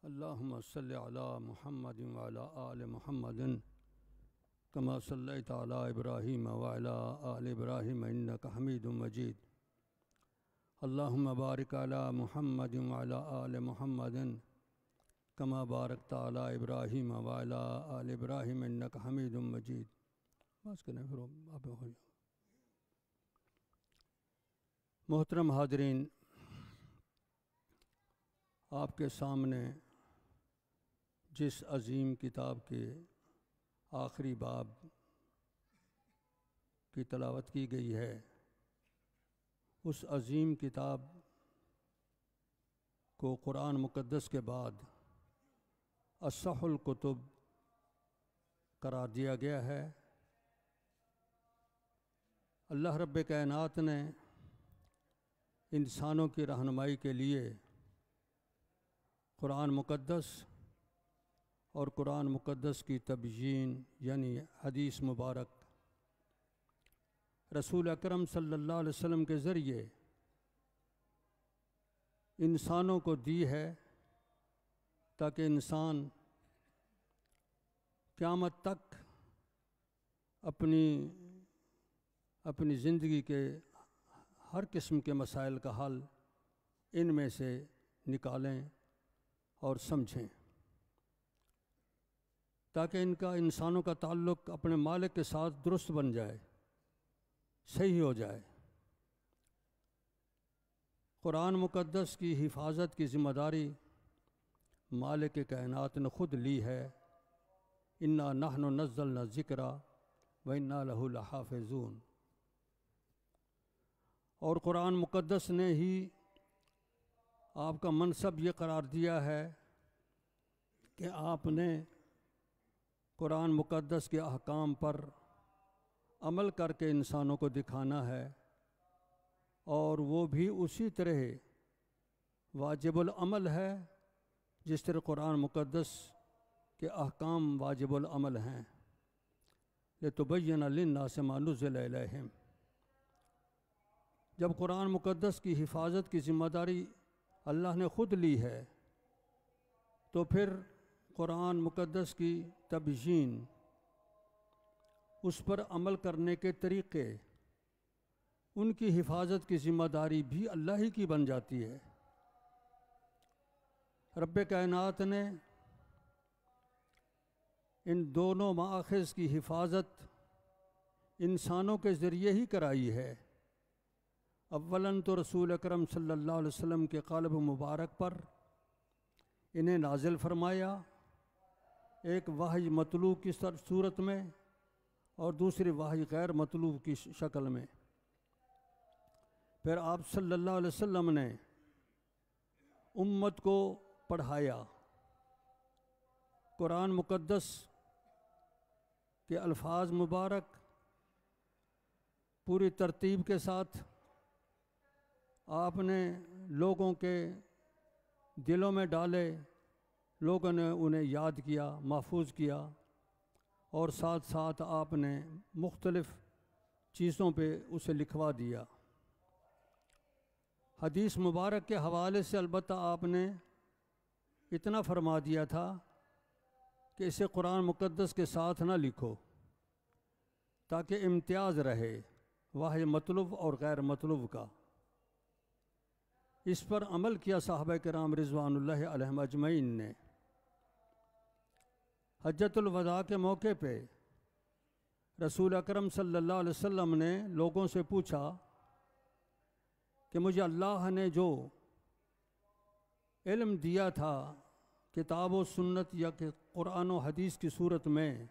अल्लाहुम्मा सल्लि अला मुहम्मदिन व अला आलि मुहम्मदिन कमा सल्लैता अला इब्राहीम व अला आलि इब्राहीम इन्नका हमीदुम मजीद। अल्लाहुम्मा बारिक अला मुहम्मदिन व अला आलि मुहम्मदिन कमा बारकता अला इब्राहीम व अला आलि इब्राहीम इन्नका हमीदुम मजीद। बस करें फिर आप हो जाओ। मोहतरम हाज़रीन, आपके सामने जिस अज़ीम किताब के आखिरी बाब की तलावत की गई है, उस अज़ीम किताब को कुरान मुक़द्दस के बाद असहुल कुतुब करार दिया गया है। अल्लाह रब्बे कायनात ने इंसानों की रहनुमाई के लिए कुरान मुक़द्दस और कुरान मुक़द्दस की तबयीन यानी हदीस मुबारक रसूल अकरम सल्लल्लाहु अलैहि वसल्लम के ज़रिए इंसानों को दी है, ताकि इंसान क़यामत तक अपनी ज़िंदगी के हर किस्म के मसाइल का हल इनमें से निकालें और समझें, ताकि इनका इंसानों का ताल्लुक़ अपने मालिक के साथ दुरुस्त बन जाए, सही हो जाए। कुरान मुक़द्दस की हिफाजत की ज़िम्मेदारी मालिक कायनात ने ख़ुद ली है। इन्ना नहनु नज़्ज़लना ज़िक्रा व इन्ना लहु लहाफ़िज़ून। और कुरान मुक़द्दस ने ही आपका मनसब ये करार दिया है कि आपने कुरान मुक़द्दस के अहकाम पर अमल करके इंसानों को दिखाना है, और वो भी उसी तरह वाजिबुल अमल है जिस तरह कुरान मुक़द्दस के अहकाम वाजिबुल अमल हैं। लितुबय्यिना लिन्नासि मा नुज़्ज़िला इलैहिम। जब कुरान मुक़द्दस की हिफाजत की ज़िम्मेदारी अल्लाह ने ख़ुद ली है, तो फिर कुरान मुक़द्दस की तबयीन, उस पर अमल करने के तरीक़े, उनकी हिफाजत की ज़िम्मेदारी भी अल्लाह ही की बन जाती है। रब्बे कायनात ने इन दोनों माख़ज़ की हिफाजत इंसानों के ज़रिए ही कराई है। अव्वलन तो रसूल अकरम सल्लल्लाहु अलैहि वसल्लम के क़ल्ब मुबारक पर इन्हें नाज़िल फरमाया, एक वही मतलूब की सूरत में और दूसरी वही गैर मतलूब की शक्ल में। फिर आप सल्लल्लाहु अलैहि वसल्लम ने उम्मत को पढ़ाया। कुरान मुक़द्दस के अल्फाज मुबारक पूरी तरतीब के साथ आपने लोगों के दिलों में डाले, लोगों ने उन्हें याद किया, महफूज किया, और साथ साथ आपने मुख्तलिफ़ चीज़ों पे उसे लिखवा दिया। हदीस मुबारक के हवाले से अलबत्ता आपने इतना फरमा दिया था कि इसे कुरान मुक़द्दस के साथ ना लिखो, ताकि इम्तियाज़ रहे वाह मतलूब और गैर मतलूब का। इस पर अमल किया साहबा किराम रिज़वानुल्लाहि अलैहिम अजमईन ने। हज्जतुल वदा के मौके पे रसूल अकरम सल्लल्लाहु अलैहि वसल्लम ने लोगों से पूछा कि मुझे अल्लाह ने जो इल्म दिया था किताब व सुन्नत या कि कुरान व हदीस की सूरत में,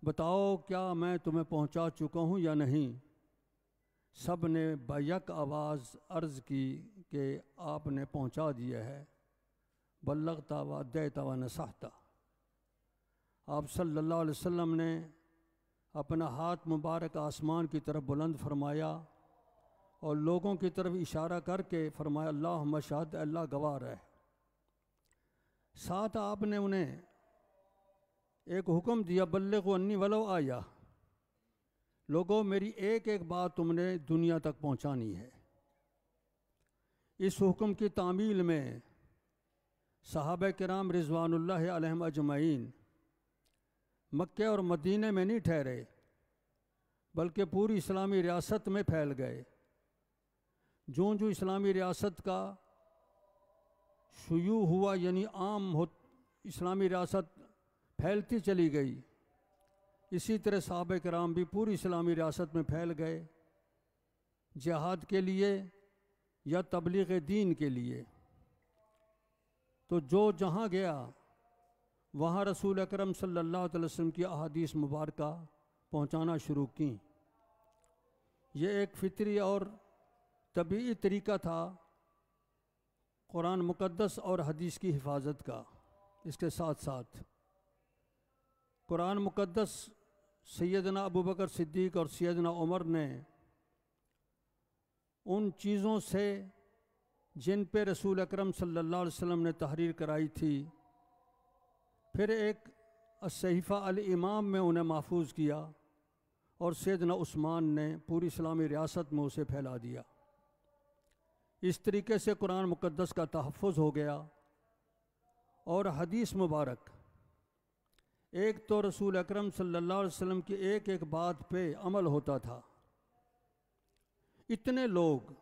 बताओ क्या मैं तुम्हें पहुंचा चुका हूं या नहीं। सब ने बैक आवाज़ अर्ज़ की कि आपने पहुंचा दिया है। बल्लगता व अद्दैता व नसहता। आप सल्लल्लाहु अलैहि वसल्लम ने अपना हाथ मुबारक आसमान की तरफ बुलंद फरमाया और लोगों की तरफ इशारा करके फरमाया, अल्लाहुम्मा शहद, अल्लाह गवाह है। साथ आपने उन्हें एक हुक्म दिया, बल्लिगु अन्नी वलो आया, लोगों मेरी एक एक बात तुमने दुनिया तक पहुंचानी है। इस हुक्म की तामील में सहाबा किराम रिज़वानुल्लाह अलैहिम अजमईन मक्के और मदीने में नहीं ठहरे, बल्कि पूरी इस्लामी रियासत में फैल गए। जो जो इस्लामी रियासत का शुरू हुआ, यानी इस्लामी रियासत फैलती चली गई, इसी तरह सहाबा किराम भी पूरी इस्लामी रियासत में फैल गए, जिहाद के लिए या तबलीग दीन के लिए। तो जो जहाँ गया वहाँ रसूल अकरम सल्लल्लाहु अलैहि वसल्लम की अहादीस मुबारक पहुँचाना शुरू की। ये एक फितरी और तबीई तरीका था कुरान मुक़द्दस और हदीस की हिफाजत का। इसके साथ साथ कुरान मुक़द्दस सैयदना अबू बकर सिद्दीक़ और सैयदना उमर ने उन चीज़ों से जिन पे रसूल अकरम सल्लल्लाहु अलैहि वसल्लम ने तहरीर कराई थी, फिर एक सहीफ़ा अल इमाम में उन्हें महफूज किया और सैयदना उस्मान ने पूरी इस्लामी रियासत में उसे फैला दिया। इस तरीके से कुरान मुक़द्दस का तहफ़्फ़ुज़ हो गया। और हदीस मुबारक, एक तो रसूल अकरम सल्लल्लाहु अलैहि वसल्लम की एक एक बात पे अमल होता था। इतने लोग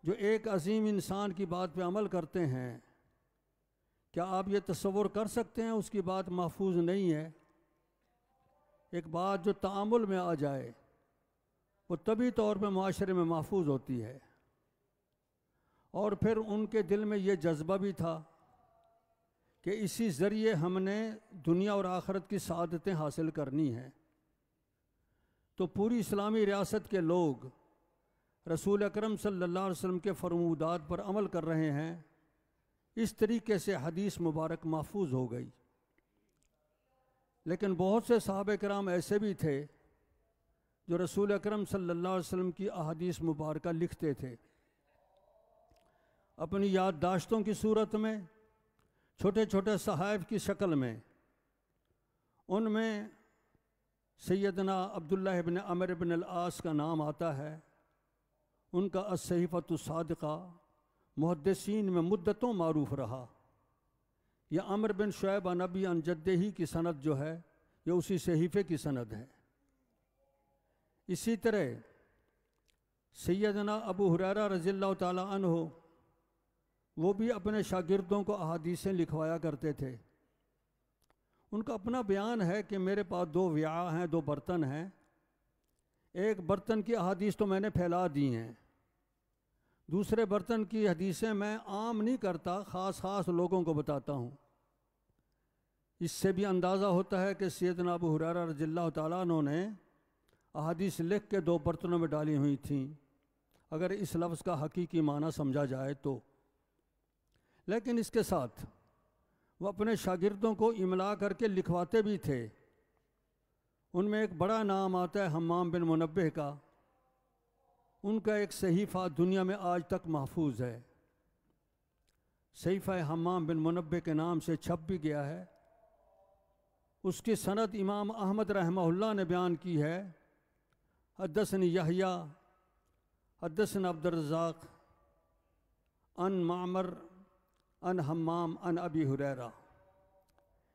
जो एक अजीम इंसान की बात पे अमल करते हैं, क्या आप ये तसव्वुर कर सकते हैं उसकी बात महफूज नहीं है? एक बात जो तामुल में आ जाए वो तभी तौर पे मुआशरे में महफूज होती है। और फिर उनके दिल में ये जज्बा भी था कि इसी ज़रिए हमने दुनिया और आखिरत की सआदतें हासिल करनी हैं। तो पूरी इस्लामी रियासत के लोग रसूल अकरम सल्लल्लाहु अलैहि वसल्लम के फरमूदात पर अमल कर रहे हैं। इस तरीके से हदीस मुबारक महफूज हो गई। लेकिन बहुत से सहाबा किराम ऐसे भी थे जो रसूल अकरम सल्लल्लाहु अलैहि वसल्लम की अहादीस मुबारक लिखते थे अपनी याददाश्तों की सूरत में, छोटे छोटे सहाइफ की शक्ल में। उनमें सैयदना अब्दुल्लाह इब्न अमर इब्न अल-आस का नाम आता है। उनका अस-सहीफ़तु सादिक़ा मुहद्दिसीन में मुद्दतों मारूफ रहा। यह अमर बिन शुऐब अन अबी अन जद्दिही की सनद जो है, ये उसी सहीफ़े की सनद है। इसी तरह सैयदना अबू हुरैरा रज़ियल्लाहु ताला अन्हु, वो भी अपने शागिर्दों को अहादीसें लिखवाया करते थे। उनका अपना बयान है कि मेरे पास 2 विआ हैं, 2 बर्तन हैं। एक बर्तन की अहादीस तो मैंने फैला दी हैं, दूसरे बर्तन की हदीसें मैं आम नहीं करता, ख़ास लोगों को बताता हूँ। इससे भी अंदाज़ा होता है कि सैयदना अबू हुरैरा रज़ियल्लाहु ताला अन्हु ने अहादीस लिख के 2 बर्तनों में डाली हुई थी, अगर इस लफ्ज़ का हकीकी माना समझा जाए तो। लेकिन इसके साथ वो अपने शागिर्दों को इमला करके लिखवाते भी थे। उनमें एक बड़ा नाम आता है हम्माम बिन मुनब्बिह का। उनका एक सहीफ़ा दुनिया में आज तक महफूज है। सहीफ़ा हम्माम बिन मुनब्बिह के नाम से छप भी गया है। उसकी सनद इमाम अहमद रहमहुल्लाह ने बयान की है। हद्दसनी यहया हद्दसना अब्दुर्रज़्ज़ाक़ अन मामर अन हम्माम अन अबी हुरैरा।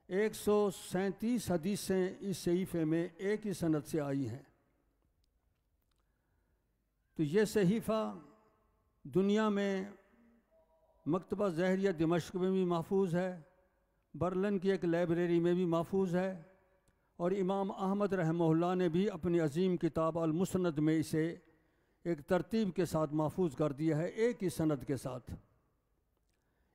137 हदीसें इस सहीफ़े में एक ही सनद से आई हैं। तो ये सहीफ़ा दुनिया में मकतबा ज़हरिया दिमश्क में भी महफूज है, बर्लिन की एक लाइब्रेरी में भी महफूज है, और इमाम अहमद रहमहुल्लाह ने भी अपनी अजीम किताब अल मुस्नद में इसे एक तरतीब के साथ महफूज कर दिया है, एक ही सनद के साथ।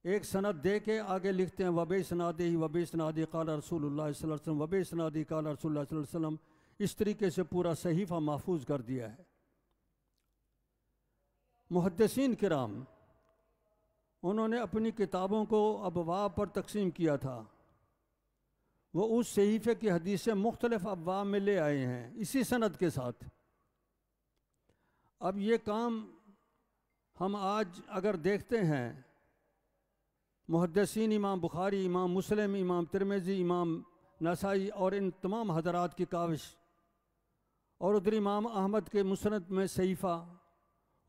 एक सनद दे के आगे लिखते हैं वबे सनादे क़ाल रसूलुल्लाह सल्लल्लाहु अलैहि वसल्लम, वबे सनादे क़ाल रसूलुल्लाह सल्लल्लाहु अलैहि वसल्लम। इस तरीके से पूरा सहीफ़ा महफूज कर दिया है। मुहद्दिसीन किराम, उन्होंने अपनी किताबों को अबवाब पर तकसीम किया था। वो उस सहीफ़े की हदीसें मुख्तलिफ अबवाब में ले आए हैं इसी सनद के साथ। अब ये काम हम आज अगर देखते हैं, मुहद्दिसीन इमाम बुखारी, इमाम मुस्लिम, इमाम तिरमिज़ी, इमाम नसाई और इन तमाम हज़रात की काविश, और उधर इमाम अहमद के मुस्नद में सहीफ़ा,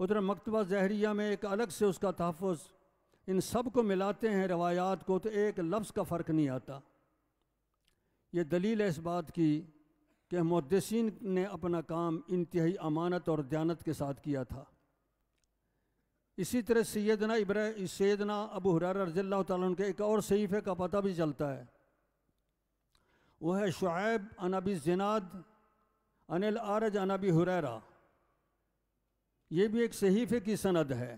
उधर मकतबा ज़हरिया में एक अलग से उसका तहफ़्फ़ुज़, इन सब को मिलाते हैं रवायात को तो एक लफ्ज़ का फ़र्क नहीं आता। ये दलील है इस बात की कि मुहद्दिसीन ने अपना काम इंतहाई अमानत और दयानत के साथ किया था। इसी तरह सैयदना अबू हुरैरा रज़ियल्लाहु ताला अन्हु के एक और सहीफ़े का पता भी चलता है। वह है शुऐब अन अबी ज़िनाद अनिल आरज अन अबी हुरैरा। ये भी एक सहीफ़े की सनद है।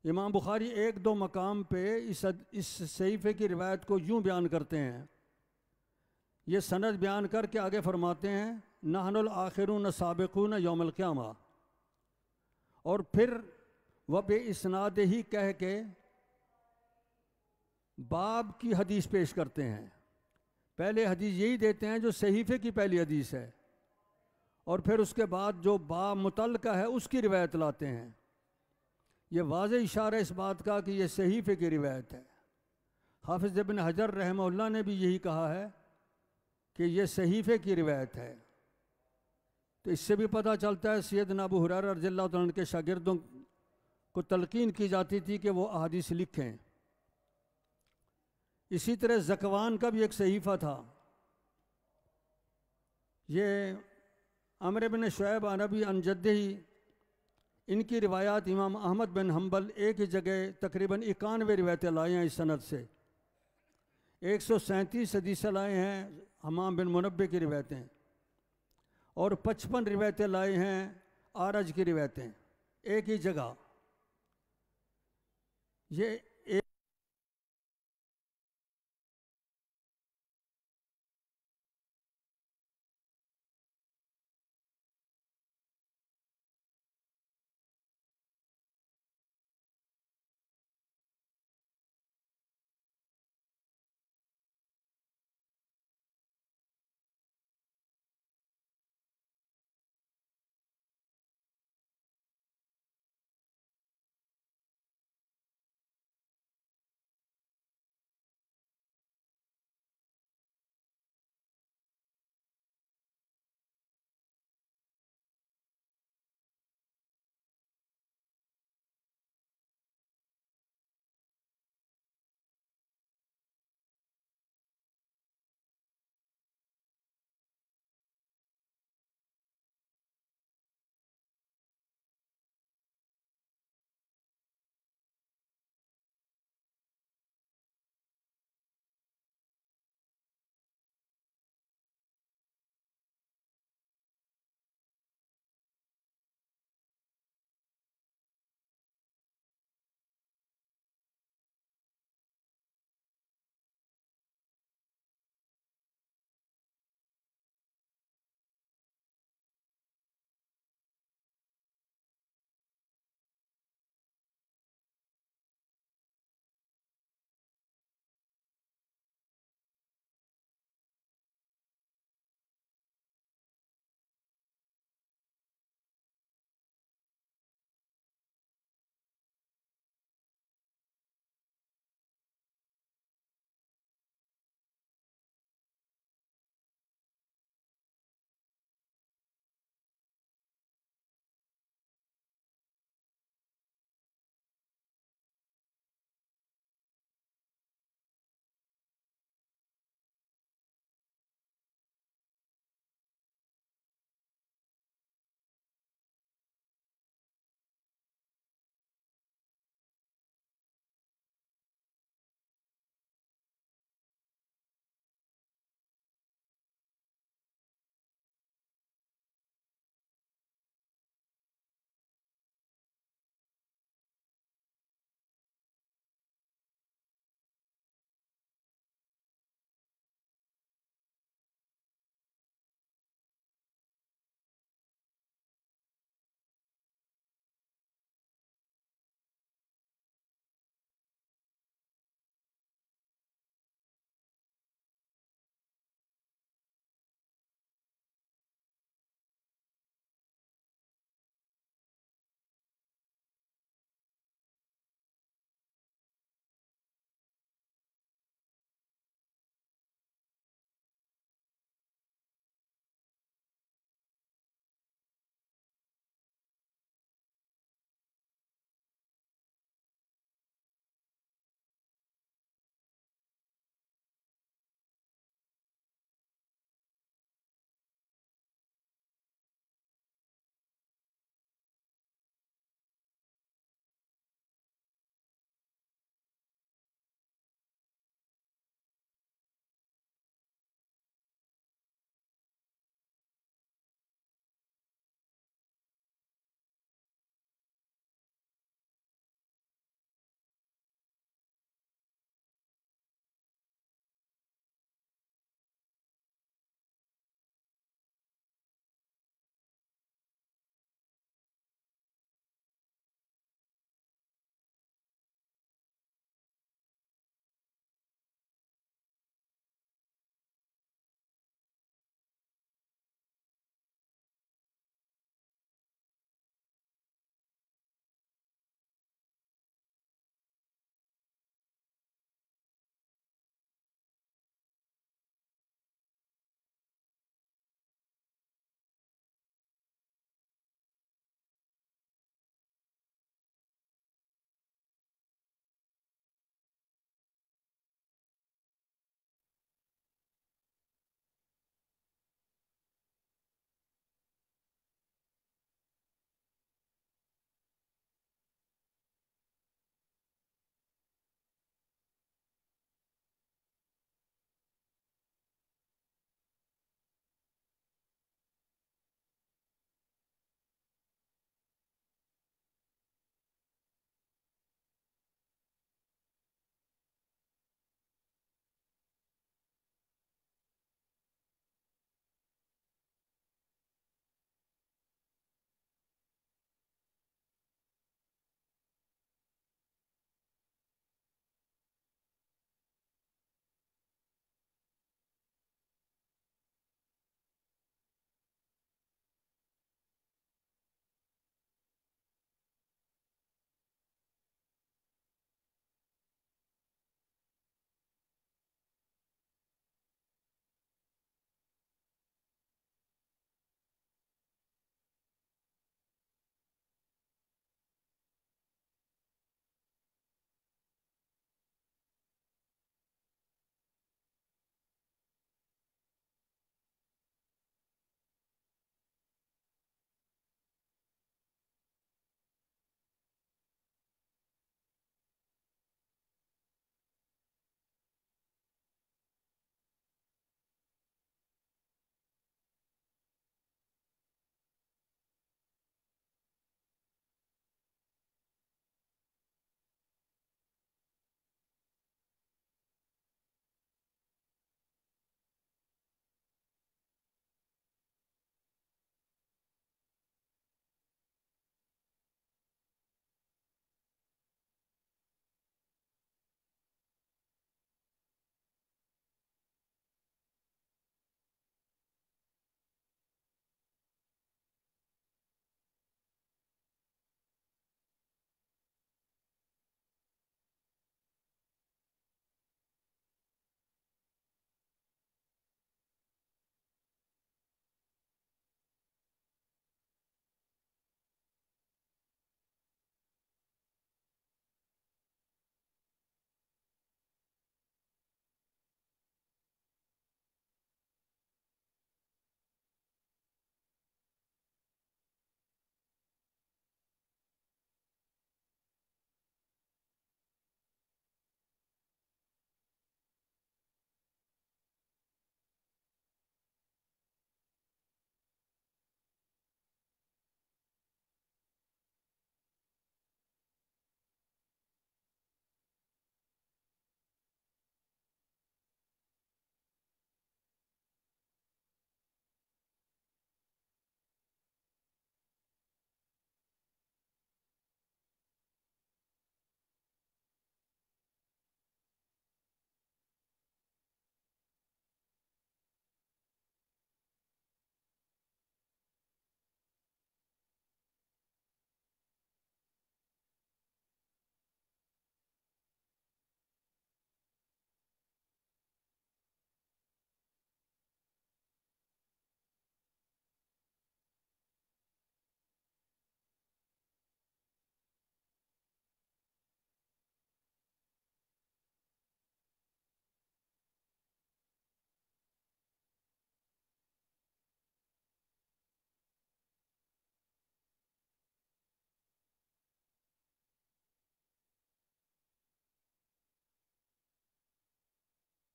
इमाम बुखारी एक दो मकाम पे इस सहीफ़े की रिवायत को यूँ बयान करते हैं। ये सनद बयान करके आगे फरमाते हैं नहनुल आखिरून साबिकून यौमल क़ियामा, और फिर वह बे इस्नाद ही कह के बाब की हदीस पेश करते हैं। पहले हदीस यही देते हैं जो सहीफ़े की पहली हदीस है, और फिर उसके बाद जो बाब मुतल्लका है उसकी रिवायत लाते हैं। ये वाज़ेह इशारा इस बात का कि ये सहीफ़े की रिवायत है। हाफिज़ इब्न हजर रहमहुल्लाह ने भी यही कहा है कि ये सहीफ़े की रिवायत है। तो इससे भी पता चलता है सैयदना अबू हुरैरा रज़ियल्लाहु ताला अन्हु के शागिर्दों को तलकीन की जाती थी कि वो अहादीस लिखें। इसी तरह ज़कवान का भी एक सहीफ़ा था। ये अमर बिन शुऐब अन अबी अन जद्दी, इनकी रिवायात इमाम अहमद बिन हम्बल एक ही जगह तकरीबन 91 रिवायतें लाए हैं। इस सनद से 137 हदीसें लाए हैं हमाम बिन मुनब्बे की रिवायतें, और 55 रिवायतें लाए हैं आरज की रिवायतें एक ही जगह। ये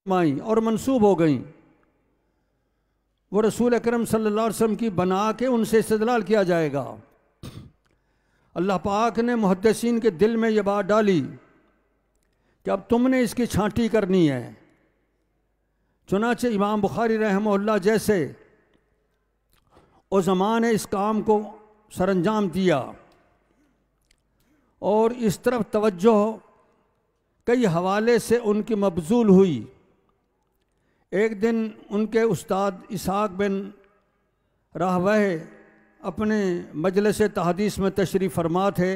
माई और मंसूब हो गई, वो रसूल अकरम सल्लल्लाहु अलैहि वसल्लम की बना के उनसे इस्तेदलाल किया जाएगा। अल्लाह पाक ने मुहद्दिसीन के दिल में ये बात डाली कि अब तुमने इसकी छांटी करनी है। चुनाचे इमाम बुखारी रहमहुल्लाह जैसे उज़मा ने इस काम को सरअंजाम दिया और इस तरफ तवज्जो कई हवाले से उनकी मबजूल हुई। एक दिन उनके उस्ताद इसहाक बिन राहवह अपने मजलिस तहदीस में तशरीफ़ फरमा थे।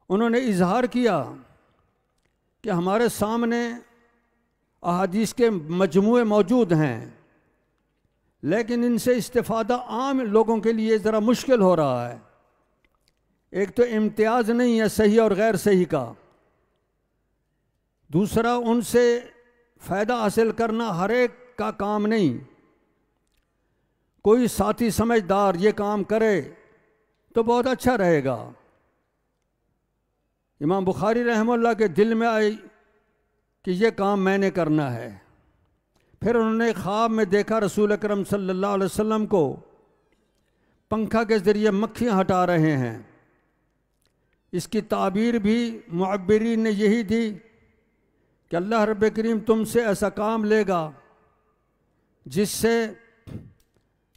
उन्होंने इजहार किया कि हमारे सामने अहादीस के मजमूए मौजूद हैं, लेकिन इनसे इस्तिफ़ादा आम लोगों के लिए ज़रा मुश्किल हो रहा है। एक तो इम्तियाज़ नहीं है सही और गैर सही का, दूसरा उनसे फ़ायदा हासिल करना हर एक का काम नहीं। कोई साथी समझदार ये काम करे तो बहुत अच्छा रहेगा। इमाम बुखारी रहमतुल्लाह के दिल में आई कि ये काम मैंने करना है। फिर उन्होंने ख्वाब में देखा रसूल अकरम सल्लल्लाहु अलैहि वसल्लम को पंखा के ज़रिए मक्खियाँ हटा रहे हैं। इसकी ताबीर भी मुअब्बिरीन ने यही दी कि अल्लाह रब्बे करीम तुमसे ऐसा काम लेगा जिससे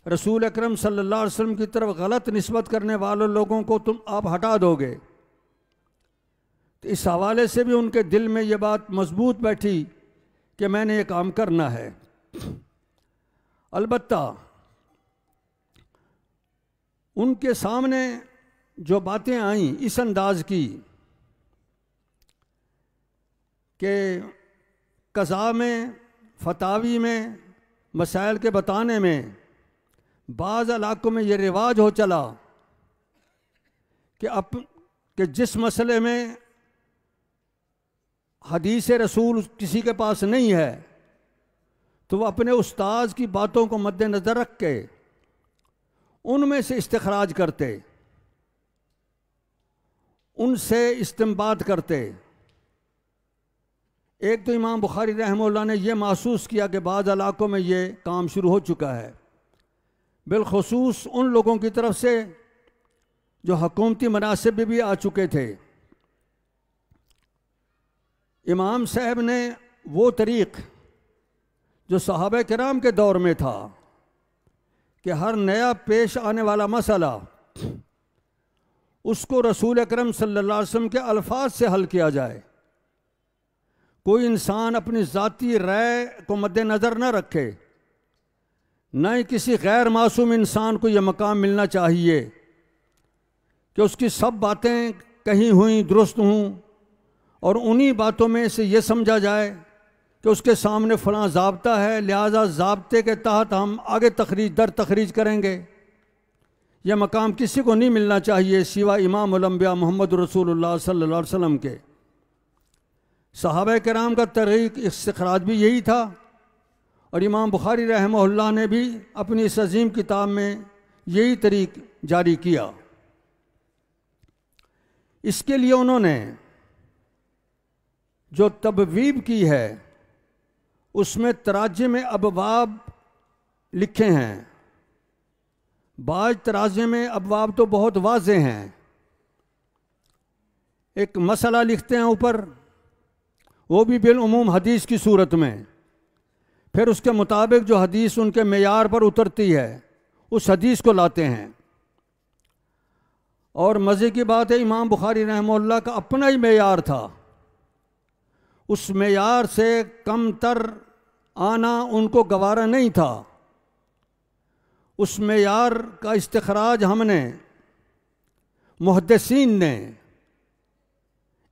रसूल अकरम सल्लल्लाहु अलैहि वसल्लम की तरफ गलत निस्बत करने वाले लोगों को तुम आप हटा दोगे। तो इस हवाले से भी उनके दिल में ये बात मजबूत बैठी कि मैंने ये काम करना है। अलबत्ता उनके सामने जो बातें आईं इस अंदाज की कि कज़ा में, फतावी में, मसाइल के बताने में बाज़ इलाक़ों में ये रिवाज हो चला कि जिस मसले में हदीस रसूल किसी के पास नहीं है तो वह अपने उस्ताद की बातों को मद्देनज़र रख के उनमें से इस्तिखराज करते, उनसे इस्तिंबात करते। एक तो इमाम बुखारी रहमतुल्लाह ने यह महसूस किया कि बाज़ इलाक़ों में ये काम शुरू हो चुका है, बिलखुसूस उन लोगों की तरफ से जो हुकूमती मनासिब भी आ चुके थे। इमाम साहब ने वो तरीक़ जो सहाबा किराम के दौर में था कि हर नया पेश आने वाला मसला उसको रसूल अकरम सल्लल्लाहु अलैहि वसल्लम के अल्फाज से हल किया जाए। कोई इंसान अपनी ज़ाती राय को मद्देनज़र न रखे, न ही किसी गैर मासूम इंसान को यह मकाम मिलना चाहिए कि उसकी सब बातें कही हुई दुरुस्त हों और उन्हीं बातों में से ये समझा जाए कि उसके सामने फ़लाँ ज़ाब्ता है, लिहाजा ज़ाब्ते के तहत हम आगे तखरीज करेंगे। यह मकाम किसी को नहीं मिलना चाहिए सिवा इमामुल अंबिया मोहम्मद रसूलुल्लाह सल्लल्लाहु अलैहि वसल्लम के। सहाबा किराम का तरीक़ इस्तिखराज भी यही था और इमाम बुखारी रहमतुल्लाह ने भी अपनी इस अजीम किताब में यही तरीक़ जारी किया। इसके लिए उन्होंने जो तबवीब की है उसमें तराजे अबवाब लिखे हैं। बाज तराजे में अबवाब तो बहुत वाज़े हैं। एक मसला लिखते हैं ऊपर, वो भी बिलउमूम हदीस की सूरत में, फिर उसके मुताबिक जो हदीस उनके मेयार पर उतरती है उस हदीस को लाते हैं। और मज़े की बात है इमाम बुखारी रहमतुल्लाह का अपना ही मेयार था, उस मेयार से कम तर आना उनको गवारा नहीं था। उस मेयार का इस्तिखराज हमने मुहद्दिसीन ने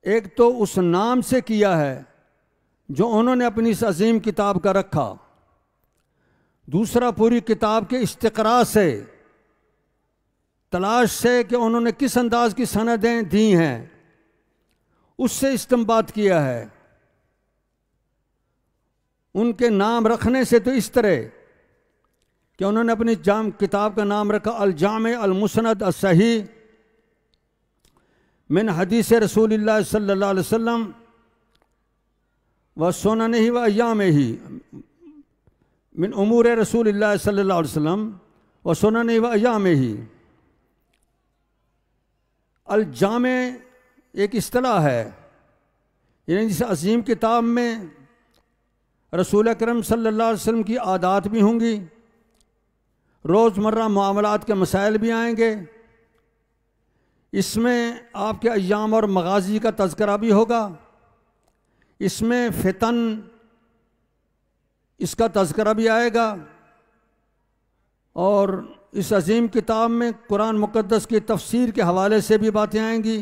एक तो उस नाम से किया है जो उन्होंने अपनी इस अजीम किताब का रखा, दूसरा पूरी किताब के इस्तिक़रा से, तलाश से कि उन्होंने किस अंदाज की सनदें दी हैं उससे इस्तिंबात किया है। उनके नाम रखने से तो इस तरह कि उन्होंने अपनी किताब का नाम रखा अल जामे अल मुसनद अस सही मिन हदीस रसूलिल्लाह सल्लल्लाहु अलैहि वसल्लम, व सुननिही व अय्यामिही मिन उमूर रसूलिल्लाह सल्लल्लाहु अलैहि वसल्लम व सुननिही व अय्यामिही। अल जामे एक इस्तिलाह है, यानी जिस अजीम किताब में रसूल अकरम सल्लल्लाहु अलैहि वसल्लम की आदात भी होंगी, रोज़मर्रा मामलात के मसाइल भी आएंगे, इसमें आपके अय्याम और मगाजी का तज़किरा भी होगा, इसमें फितन इसका तज़किरा भी आएगा, और इस अजीम किताब में कुरान मुक़द्दस की तफसीर के हवाले से भी बातें आएंगी,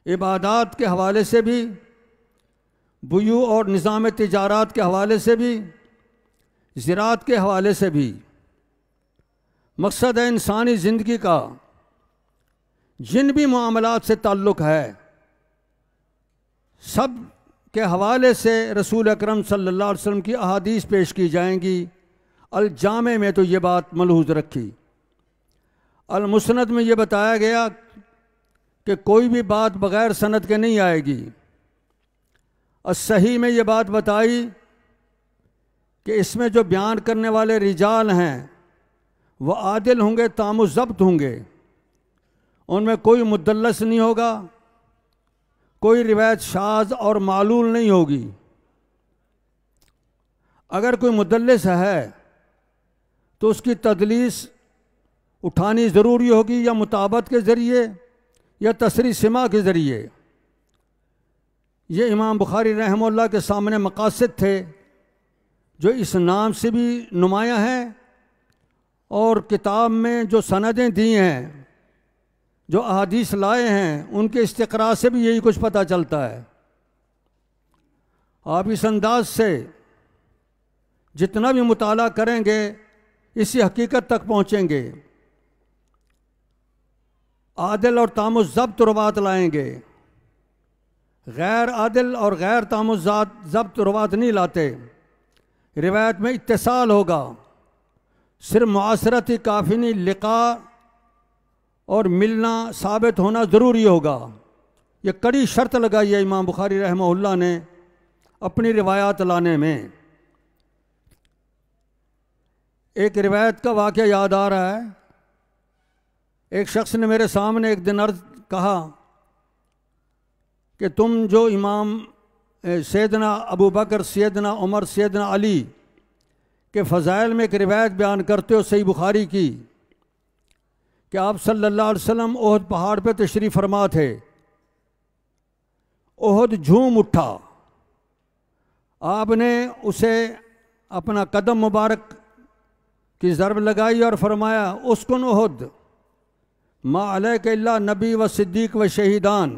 इबादात के हवाले से भी, बुयू और निज़ाम तिजारात के हवाले से भी, ज़राअत के हवाले से भी। मकसद है इंसानी ज़िंदगी का जिन भी मामलात से ताल्लुक़ है, सब के हवाले से रसूल अकरम सल्लल्लाहु अलैहि वसल्लम की अहादीस पेश की जाएंगी। अल जामे में तो ये बात मलहूज़ रखी। अल मुस्नद में ये बताया गया कि कोई भी बात बग़ैर सनद के नहीं आएगी। अस सही में ये बात बताई कि इसमें जो बयान करने वाले रिजाल हैं वह आदिल होंगे, तामु ज़ब्त होंगे, उनमें कोई मुदल्लस नहीं होगा, कोई रिवायत शाज़ और मालूल नहीं होगी। अगर कोई मुदल्लिस है तो उसकी तदलीस उठानी ज़रूरी होगी, या मुताबत के ज़रिए या तसरी सिमा के ज़रिए। ये इमाम बुखारी रहमहुल्लाह के सामने मकासद थे जो इस नाम से भी नुमायाँ हैं, और किताब में जो सनदें दी हैं, जो अहादीस लाए हैं, उनके इस्तिक़रा से भी यही कुछ पता चलता है। आप इस अंदाज से जितना भी मुताला करेंगे इसी हकीकत तक पहुँचेंगे। आदिल और तामुज़ ज़ब्त रुवात लाएंगे, गैर आदिल और गैर तामुज़ ज़ब्त रुवात नहीं लाते। रिवायत में इत्तिसाल होगा, सिर्फ मुआसरत ही काफ़ी नहीं, लिक़ा और मिलना साबित होना ज़रूरी होगा। ये कड़ी शर्त लगाई है इमाम बुखारी रहमहुल्लाह ने अपनी रिवायात लाने में। एक रिवायत का वाक़या याद आ रहा है। एक शख्स ने मेरे सामने एक दिन अर्ज़ कहा कि तुम जो इमाम सैयदना अबू बकर, सैयदना उमर, सैयदना अली के फ़ज़ाइल में एक रिवायत बयान करते हो सही बुखारी की कि आप सल्लल्लाहु अलैहि वसल्लम ओहद पहाड़ पे तशरीफ़ फरमा थे, ओहद झूम उठा, आपने उसे अपना कदम मुबारक की ज़रब लगाई और फरमाया उस्कुन ओहद मा अलैका इल्ला नबी व सिद्दीक़ व शहीदान।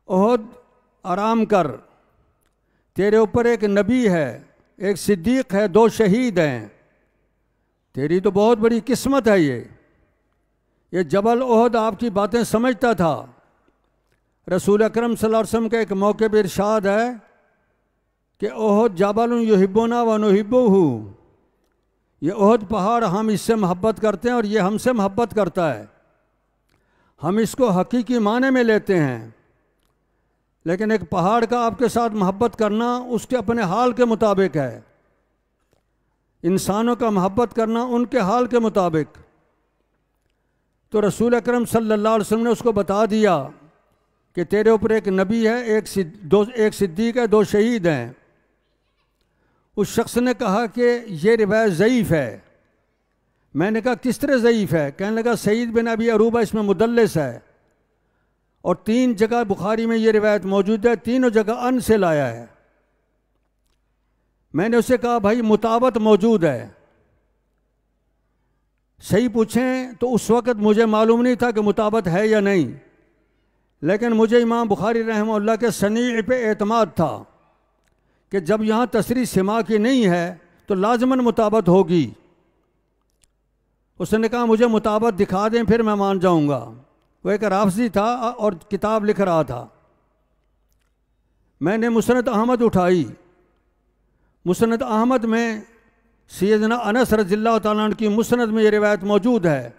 ओहद आराम कर, तेरे ऊपर एक नबी है, एक सिद्दीक़ है, 2 शहीद हैं, तेरी तो बहुत बड़ी किस्मत है। ये जबल ओहद आपकी बातें समझता था। रसूल अकरम सल्लल्लाहु अलैहि वसल्लम के एक मौके पर इरशाद है कि ओहद जबल युहिब्बुना व नुहिब्बुहु, ये ओहद पहाड़ हम इससे मोहब्बत करते हैं और ये हमसे मोहब्बत करता है। हम इसको हकीकी माने में लेते हैं, लेकिन एक पहाड़ का आपके साथ मोहब्बत करना उसके अपने हाल के मुताबिक है, इंसानों का मोहब्बत करना उनके हाल के मुताबिक। तो रसूल अकरम सल्लल्लाहु अलैहि वसल्लम ने उसको बता दिया कि तेरे ऊपर एक नबी है, एक सिद्दीक़ है, 2 शहीद हैं। उस शख्स ने कहा कि ये रिवायत ज़ईफ़ है। मैंने कहा किस तरह ज़ईफ़ है? कहने लगा सईद बिन अबी अरूबा इसमें मुदल्लिस है, और 3 जगह बुखारी में ये रिवायत मौजूद है, तीनों जगह अन से लाया है। मैंने उससे कहा भाई मुताबत मौजूद है, सही पूछें तो उस वक़्त मुझे मालूम नहीं था कि मुताबत है या नहीं, लेकिन मुझे इमाम बुखारी रहमहुल्लाह के सनी पे एतमाद था कि जब यहाँ तसरी सिमा की नहीं है तो लाजमन मुताबत होगी। उसने कहा मुझे मुताबत दिखा दें फिर मैं मान जाऊँगा। वो एक राफजी था और किताब लिख रहा था। मैंने मुसनद अहमद उठाई। मुसनद अहमद में सैयदना अनस रज़ियल्लाहु ताला अन्हु की मुसनद में ये रिवायत मौजूद है।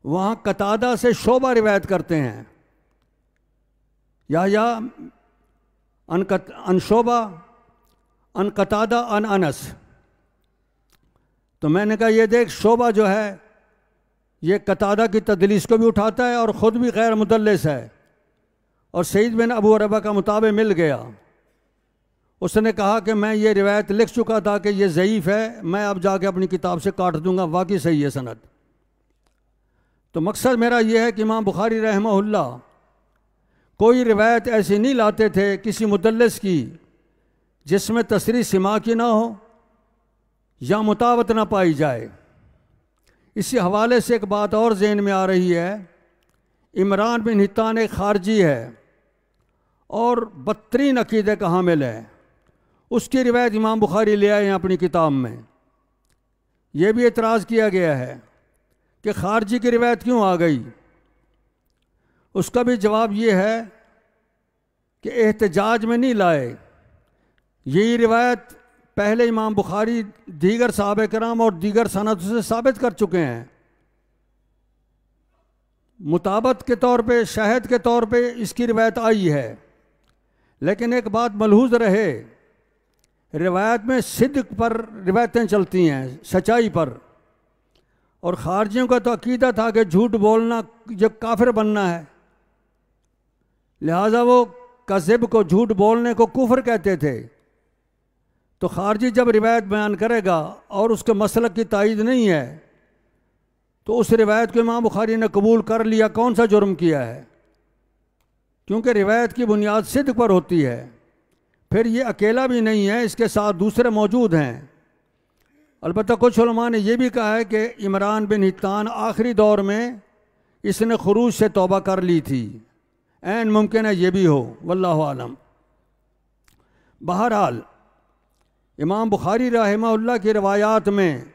वहाँ कतादा से शोबा रिवायत करते हैं, या अन शोबा अन कतादा अन अनस। तो मैंने कहा ये देख, शोबा जो है ये कतादा की तदलीस को भी उठाता है और ख़ुद भी गैर मुदल्लिस है, और सईद बिन अबू अरबा का मुताबे मिल गया। उसने कहा कि मैं ये रिवायत लिख चुका था कि ये ज़ईफ़ है, मैं अब जाके अपनी किताब से काट दूंगा, वाकई सही है सनद। तो मकसद मेरा ये है कि इमाम बुखारी रहमहुल्लाह कोई रिवायत ऐसी नहीं लाते थे किसी मुदल्लिस की जिसमें तसरीह सिमा की ना हो या मुतावत ना पाई जाए। इसी हवाले से एक बात और ज़हन में आ रही है, इमरान बिन हित्तान एक खारजी है और बदतरीन अकीदे का हामिल है, उसकी रिवायत इमाम बुखारी ले आए हैं अपनी किताब में। यह भी एतराज़ किया गया है कि खारजी की रिवायत क्यों आ गई। उसका भी जवाब ये है कि एहतजाज में नहीं लाए, यही रिवायत पहले इमाम बुखारी दीगर साहबे कराम और दीगर सनद से साबित कर चुके हैं। मुताबत के तौर पे, शाहिद के तौर पे इसकी रिवायत आई है, लेकिन एक बात मलहूज रहे, रिवायत में सिद्क पर रिवायतें चलती हैं, सच्चाई पर। और खारजियों का तो अकीदा था कि झूठ बोलना जब काफिर बनना है, लिहाजा वो कज़िब को, झूठ बोलने को कुफ्र कहते थे। तो खारजी जब रिवायत बयान करेगा और उसके मसलक की तायीद नहीं है तो उस रिवायत को इमाम बुखारी ने कबूल कर लिया, कौन सा जुर्म किया है? क्योंकि रिवायत की बुनियाद सिद्क पर होती है। फिर ये अकेला भी नहीं है, इसके साथ दूसरे मौजूद हैं। अलबत्ता कुछ उलमा ने यह भी कहा है कि इमरान बिन हित्तान आखिरी दौर में इसने खुरूज से तौबा कर ली थी, ऐन मुमकिन है ये भी हो, वल्लाहु आलम। बहरहाल इमाम बुखारी रहमहुल्लाह की रवायात में,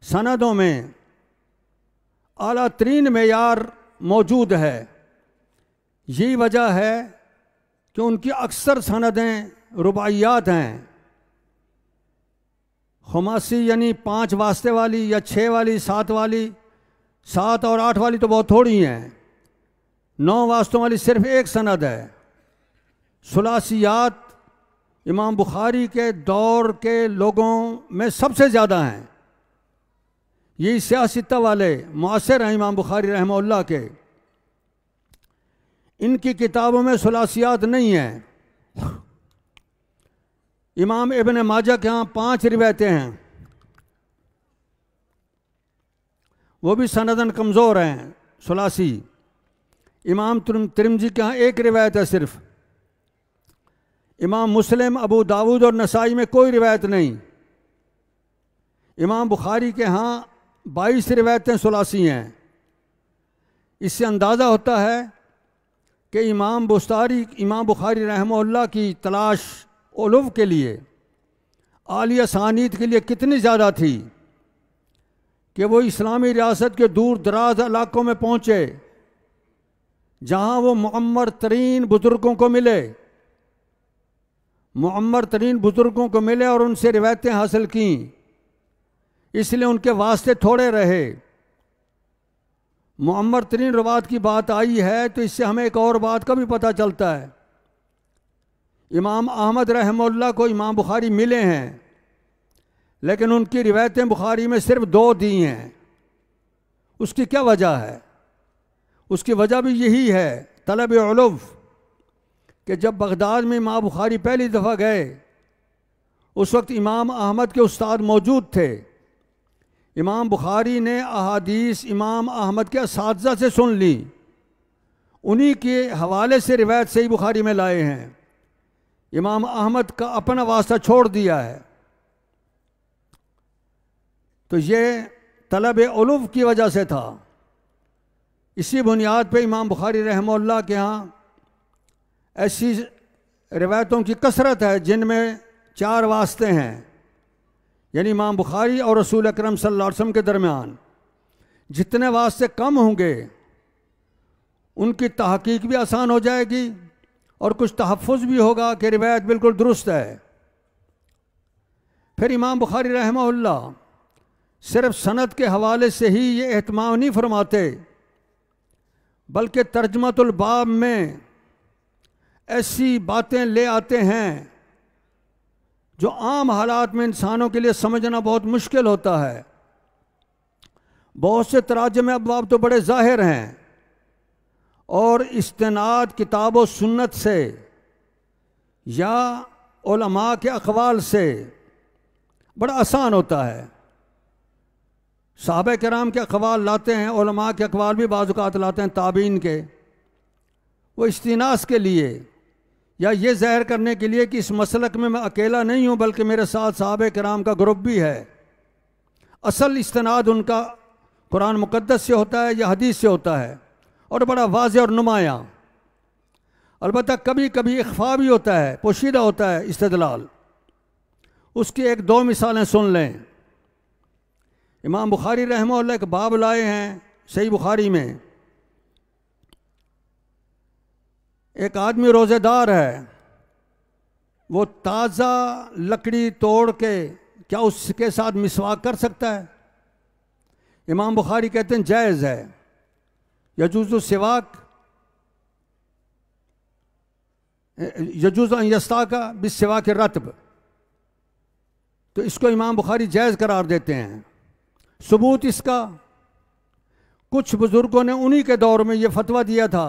सनदों में आला तरीन मेयार मौजूद है। यही वजह है कि उनकी अक्सर सनदें रुबाइयात हैं। खुमासी यानी 5 वास्ते वाली या 6 वाली, 7 वाली, 7 और 8 वाली तो बहुत थोड़ी हैं। 9 वास्तों वाली सिर्फ एक सनद है। सुलासियात इमाम बुखारी के दौर के लोगों में सबसे ज़्यादा हैं। यही सियासता वाले मुआसिर हैं इमाम बुखारी रहमहुल्लाह के। इनकी किताबों में सुलासियात नहीं है। इमाम इब्न माजा के यहाँ 5 रिवायतें हैं, वो भी सनदन कमज़ोर हैं, सुलासी। इमाम तिरमिज़ी के यहाँ 1 रिवायत है सिर्फ। इमाम मुस्लिम, अबू दाऊद और नसाई में कोई रिवायत नहीं। इमाम बुखारी के यहाँ 22 रिवायतें सुलासी हैं। इससे अंदाज़ा होता है कि इमाम बुखारी रहमहुल्लाह की तलाश उलूफ के लिए, आलिया सानीद के लिए कितनी ज़्यादा थी कि वो इस्लामी रियासत के दूर दराज इलाकों में पहुँचे जहाँ वो मुअम्मर तरीन बुज़ुर्गों को मिले, को मिले और उनसे रिवायतें हासिल की। इसलिए उनके वास्ते थोड़े रहे। मुअम्मर तरीन रवात की बात आई है तो इससे हमें एक और बात का भी पता चलता है। इमाम अहमद रहमहुल्लाह को इमाम बुखारी मिले हैं, लेकिन उनकी रिवायतें बुखारी में सिर्फ 2 दी हैं। उसकी क्या वजह है? उसकी वजह भी यही है, तलब उलूफ, कि जब बगदाद में इमाम बुखारी पहली दफ़ा गए उस वक्त इमाम अहमद के उस्ताद मौजूद थे। इमाम बुखारी ने अहादीस इमाम अहमद के असातिज़ा से सुन ली, उन्हीं के हवाले से रिवायत सही बुखारी में लाए हैं। इमाम अहमद का अपना वास्ता छोड़ दिया है। तो ये तलब उलूफ की वजह से था। इसी बुनियाद पे इमाम बुखारी रहमहुल्लाह के यहाँ ऐसी रिवायतों की कसरत है जिनमें 4 वास्ते हैं, यानी इमाम बुखारी और रसूल अकरम सल्लल्लाहु अलैहि वसल्लम के दरमियान। जितने वास्ते कम होंगे उनकी तहकीक भी आसान हो जाएगी और कुछ तहफ़्फ़ुज़ भी होगा कि रिवायत बिल्कुल दुरुस्त है। फिर इमाम बुखारी रहमहुल्लाह सिर्फ सनद के हवाले से ही ये एहतमाम नहीं फरमाते, बल्कि तर्जमतुल बाब में ऐसी बातें ले आते हैं जो आम हालात में इंसानों के लिए समझना बहुत मुश्किल होता है। बहुत से तराजमे अबवाब तो बड़े ज़ाहिर हैं और इस्तिनाद किताब व सुन्नत से या उलमा के अक़वाल से बड़ा आसान होता है। सहाबा किराम के अक़वाल लाते हैं, उलमा के अक़वाल भी बाज़ औक़ात लाते हैं, ताबीन के। वो इस्तिनास के लिए या ये ज़ाहिर करने के लिए कि इस मसलक में मैं अकेला नहीं हूँ बल्कि मेरे साथ सहाबा किराम का ग्रुप भी है। असल इस्तिनाद उनका कुरान मुक़द्दस से होता है या हदीस से होता है और बड़ा वाज़ेह और नुमायाँ। अलबत्ता कभी कभी इख्फा भी होता है, पोशीदा होता है इस्तिदलाल। उसकी एक दो मिसालें सुन लें। इमाम बुखारी रहमहुल्लाह एक बाब लाए हैं सही बुखारी में। एक आदमी रोज़ेदार है, वो ताज़ा लकड़ी तोड़ के क्या उसके साथ मिसवाक कर सकता है? इमाम बुखारी कहते हैं जायज़ है। यजूज़ु सिवाक यजूज़ु अन यस्ताका बिस्सिवाक रत्ब, तो इसको इमाम बुखारी जायज़ करार देते हैं। सबूत इसका, कुछ बुज़ुर्गों ने उन्हीं के दौर में ये फतवा दिया था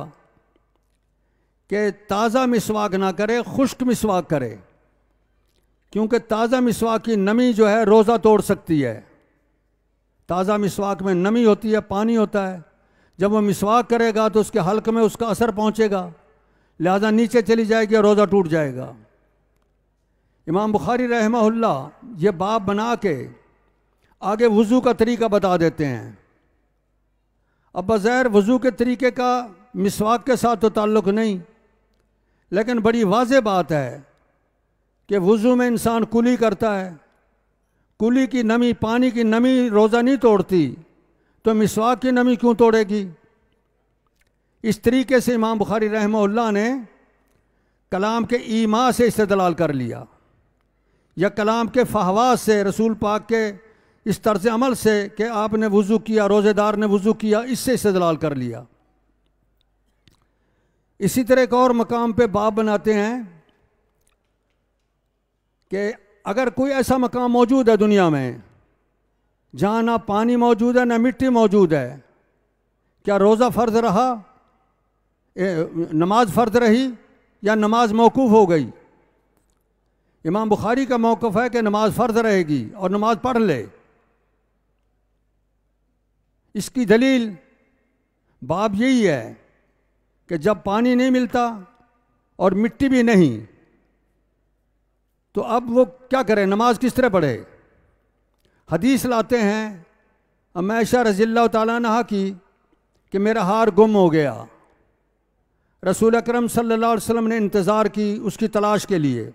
कि ताज़ा मिसवाक ना करे, खुश्क मिसवाक करे, क्योंकि ताज़ा मिसवाक की नमी जो है रोज़ा तोड़ सकती है। ताज़ा मिसवाक में नमी होती है, पानी होता है। जब वो मिसवाक करेगा तो उसके हल्क में उसका असर पहुँचेगा, लिहाजा नीचे चली जाएगी और रोज़ा टूट जाएगा। इमाम बुखारी रहमहुल्लाह ये बाब बना के आगे वज़ू का तरीका बता देते हैं। अब बज़ैर वज़ू के तरीके का मिसवाक के साथ तो ताल्लुक़ नहीं, लेकिन बड़ी वाज़ेह बात है कि वज़ू में इंसान कुली करता है। कुली की नमी, पानी की नमी रोज़ा नहीं तोड़ती, तो मिसवाक की नमी क्यों तोड़ेगी? इस तरीके से इमाम बुखारी रहमहुल्लाह ने कलाम के ईमा से इस्तेदलाल कर लिया या कलाम के फहवास से, रसूल पाक के इस तर्ज़ अमल से कि आपने वज़ू किया, रोज़ेदार ने वज़ू किया, इससे इस्तेदलाल कर लिया। इसी तरह एक और मकाम पे बाब बनाते हैं कि अगर कोई ऐसा मकाम मौजूद है दुनिया में जहाँ ना पानी मौजूद है ना मिट्टी मौजूद है, क्या रोज़ा फ़र्ज़ रहा, नमाज फ़र्ज़ रही या नमाज मौकूफ़ हो गई? इमाम बुखारी का मौक़िफ़ है कि नमाज फ़र्ज़ रहेगी और नमाज पढ़ ले। इसकी दलील बाब यही है कि जब पानी नहीं मिलता और मिट्टी भी नहीं, तो अब वो क्या करे, नमाज किस तरह पढ़े? हदीस लाते हैं अम्मा रज़ियल्लाहु ताला अन्हा की कि मेरा हार गुम हो गया। रसूल अकरम सल्लल्लाहु अलैहि वसल्लम ने इंतज़ार की उसकी तलाश के लिए।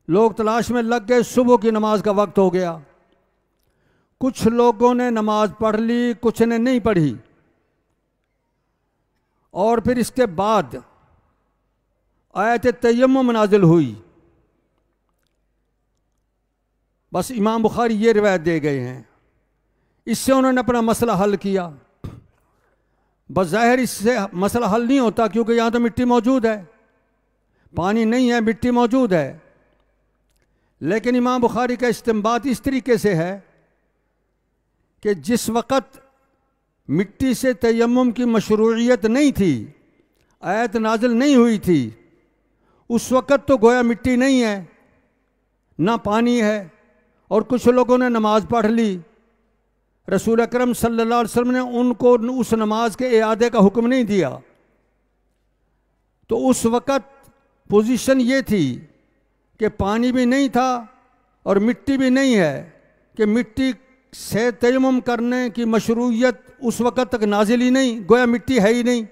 लोग तलाश में लग गए, सुबह की नमाज का वक्त हो गया। कुछ लोगों ने नमाज पढ़ ली, कुछ ने नहीं पढ़ी। और फिर इसके बाद आयत तयम्मुम नाज़िल हुई। बस इमाम बुखारी ये रिवायत दे गए हैं, इससे उन्होंने अपना मसला हल किया। बज़ाहिर इससे मसला हल नहीं होता, क्योंकि यहाँ तो मिट्टी मौजूद है, पानी नहीं है, मिट्टी मौजूद है। लेकिन इमाम बुखारी का इस्तिंबात इस तरीके से है कि जिस वक़्त मिट्टी से तयम्मुम की मशरूइयत नहीं थी, आयत नाज़िल नहीं हुई थी, उस वक़्त तो गोया मिट्टी नहीं है ना पानी है, और कुछ लोगों ने नमाज पढ़ ली। रसूल अकरम सल्लल्लाहु अलैहि वसल्लम ने उनको उस नमाज के इआदे का हुक्म नहीं दिया। तो उस वक़्त पोजीशन ये थी कि पानी भी नहीं था और मिट्टी भी नहीं है, कि मिट्टी से तयम्मुम करने की मशरूइयत उस वक़्त तक नाजिल ही नहीं, गोया मिट्टी है ही नहीं।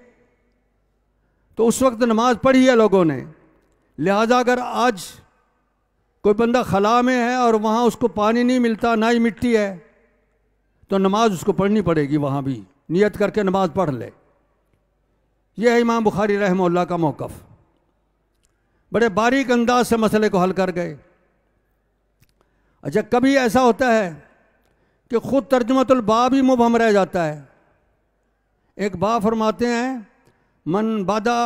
तो उस वक्त नमाज पढ़ी है लोगों ने। लिहाजा अगर आज कोई बंदा खला में है और वहाँ उसको पानी नहीं मिलता, ना ही मिट्टी है, तो नमाज उसको पढ़नी पड़ेगी, वहाँ भी नियत करके नमाज पढ़ ले। यह है इमाम बुखारी रहमहुल्लाह का मौक़िफ़। बड़े बारीक अंदाज से मसले को हल कर गए। अच्छा, कभी ऐसा होता है कि ख़ुद तर्जुमतुल बाब ही मुबहम रह जाता है। एक बाब फरमाते हैं, मन बादा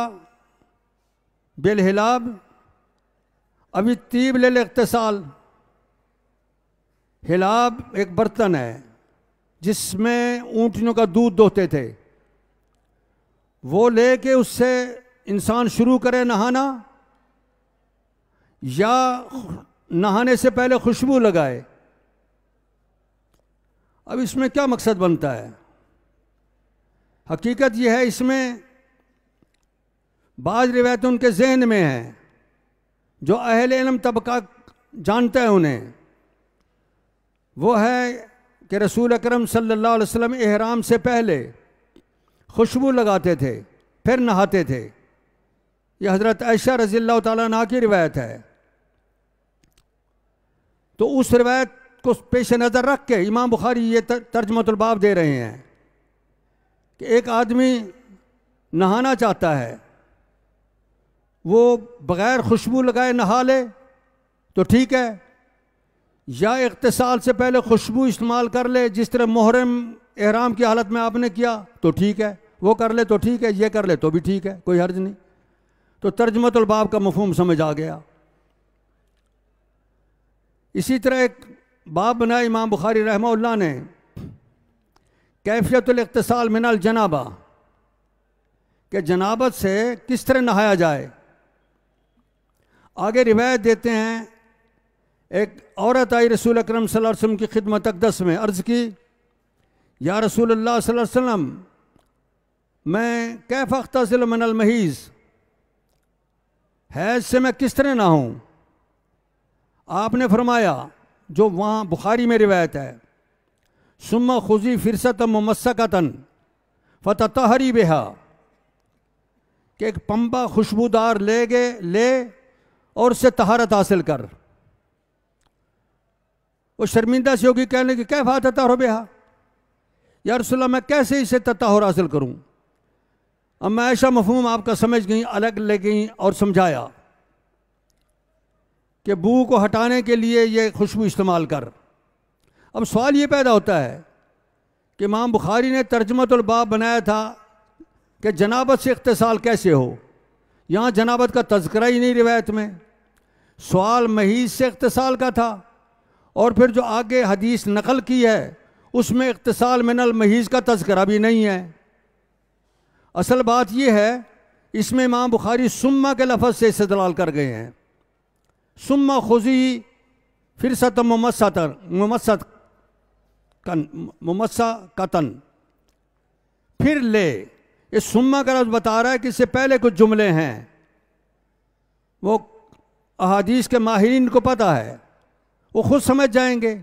बिलहिलाब अभी तीब ले इख्तिसाल। हिलाब एक बर्तन है जिसमें ऊँटनियों का दूध दोहते थे, वो लेके उससे इंसान शुरू करे नहाना, या नहाने से पहले खुशबू लगाए। अब इसमें क्या मकसद बनता है? हकीकत यह है, इसमें बाज़ रिवायतें उनके जहन में हैं, जो अहले इल्म तबका जानता है उन्हें, वो है कि रसूल अकरम सल्लल्लाहु अलैहि वसल्लम इहराम से पहले खुशबू लगाते थे फिर नहाते थे। यह हज़रत आयशा रज़ियल्लाहु ताला अन्हा की रिवायत है। तो उस रिवायत को पेश नज़र रख के इमाम बुखारी ये तर्जमतुल बाब दे रहे हैं कि एक आदमी नहाना चाहता है, वो बग़ैर खुशबू लगाए नहा ले तो ठीक है, या इग़्तिसाल से पहले खुशबू इस्तेमाल कर ले, जिस तरह मुहर्रम एहराम की हालत में आपने किया तो ठीक है, वो कर ले तो ठीक है, ये कर ले तो भी ठीक है, कोई हर्ज नहीं। तो तर्जमतुल बाब का मफ़हूम समझ आ गया। इसी तरह एक बाब बनाया इमाम बुखारी रहमहुल्लाह ने, कैफियतुल इग़्तिसाल मिनल जनाबा, कि जनाबत से किस तरह नहाया जाए। आगे रिवायत देते हैं, एक औरत आई रसूल अकरम सल्लल्लाहु अलैहि वसल्लम की खिदमत अक़दस में, अर्ज़ की, या रसूलल्लाह सल्लल्लाहु अलैहि वसल्लम, मैं कैफ़ अग़्तसिल मिनल महीज़, हैज़ से मैं किस तरह नहाऊं। आपने फरमाया, जो वहाँ बुखारी में रिवायत है, सुम्मा खुज़ी फ़िरसत मुमस्सकतन फ़ततहरी बिहा, कि एक पंबा खुशबूदार ले और उससे तहारत हासिल कर। वो शर्मिंदा से होगी, कहने की कैफ़ा तताहर बिहा, या रसूलल्लाह मैं कैसे इसे तताहुर हासिल करूं। अब मैं ऐसा मफ़हूम आपका समझ गई, अलग ले गई और समझाया कि बू को हटाने के लिए ये खुशबू इस्तेमाल कर। अब सवाल ये पैदा होता है कि इमाम बुखारी ने तर्जमतुल बाब बनाया था कि जनाबत से इग़्तिसाल कैसे हो, यहाँ जनाबत का तज़किरा ही नहीं रिवायत में। सवाल महीज़ से इग़्तिसाल का था, और फिर जो आगे हदीस नकल की है उसमें इग़्तिसाल मिनल महीज़ का तज़किरा भी नहीं है। असल बात यह है, इसमें इमाम बुखारी सुम्मा के लफ्ज़ से इस्तेदलाल कर गए हैं। सुम्मा खुज़ी फ़िरसत मुमस्सकतन, फिर ले। इस सुम्मा का लफ्ज़ बता रहा है कि इससे पहले कुछ जुमले हैं, वो अहादीस के माहिरीन को पता है, वो खुद समझ जाएंगे।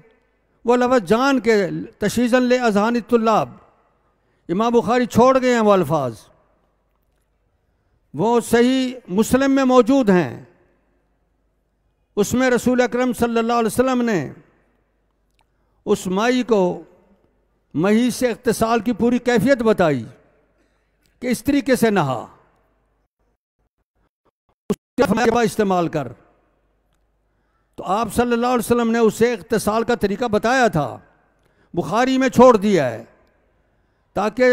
वो लफ्ज़ जान के तशीज़न ले अज़हान तुल्लाब, इमाम बुखारी छोड़ गए हैं वो अल्फाज, वो सही मुस्लिम में मौजूद हैं। उसमें रसूल अकरम सल्लल्लाहु अलैहि वसल्लम ने उस माई को मही से इग़्तिसाल की पूरी कैफियत बताई कि इस तरीके से नहा, उसके इस्तेमाल कर। तो आप सल्लल्लाहु अलैहि वसल्लम ने उसे इग़्तिसाल का तरीका बताया था, बुखारी में छोड़ दिया है ताकि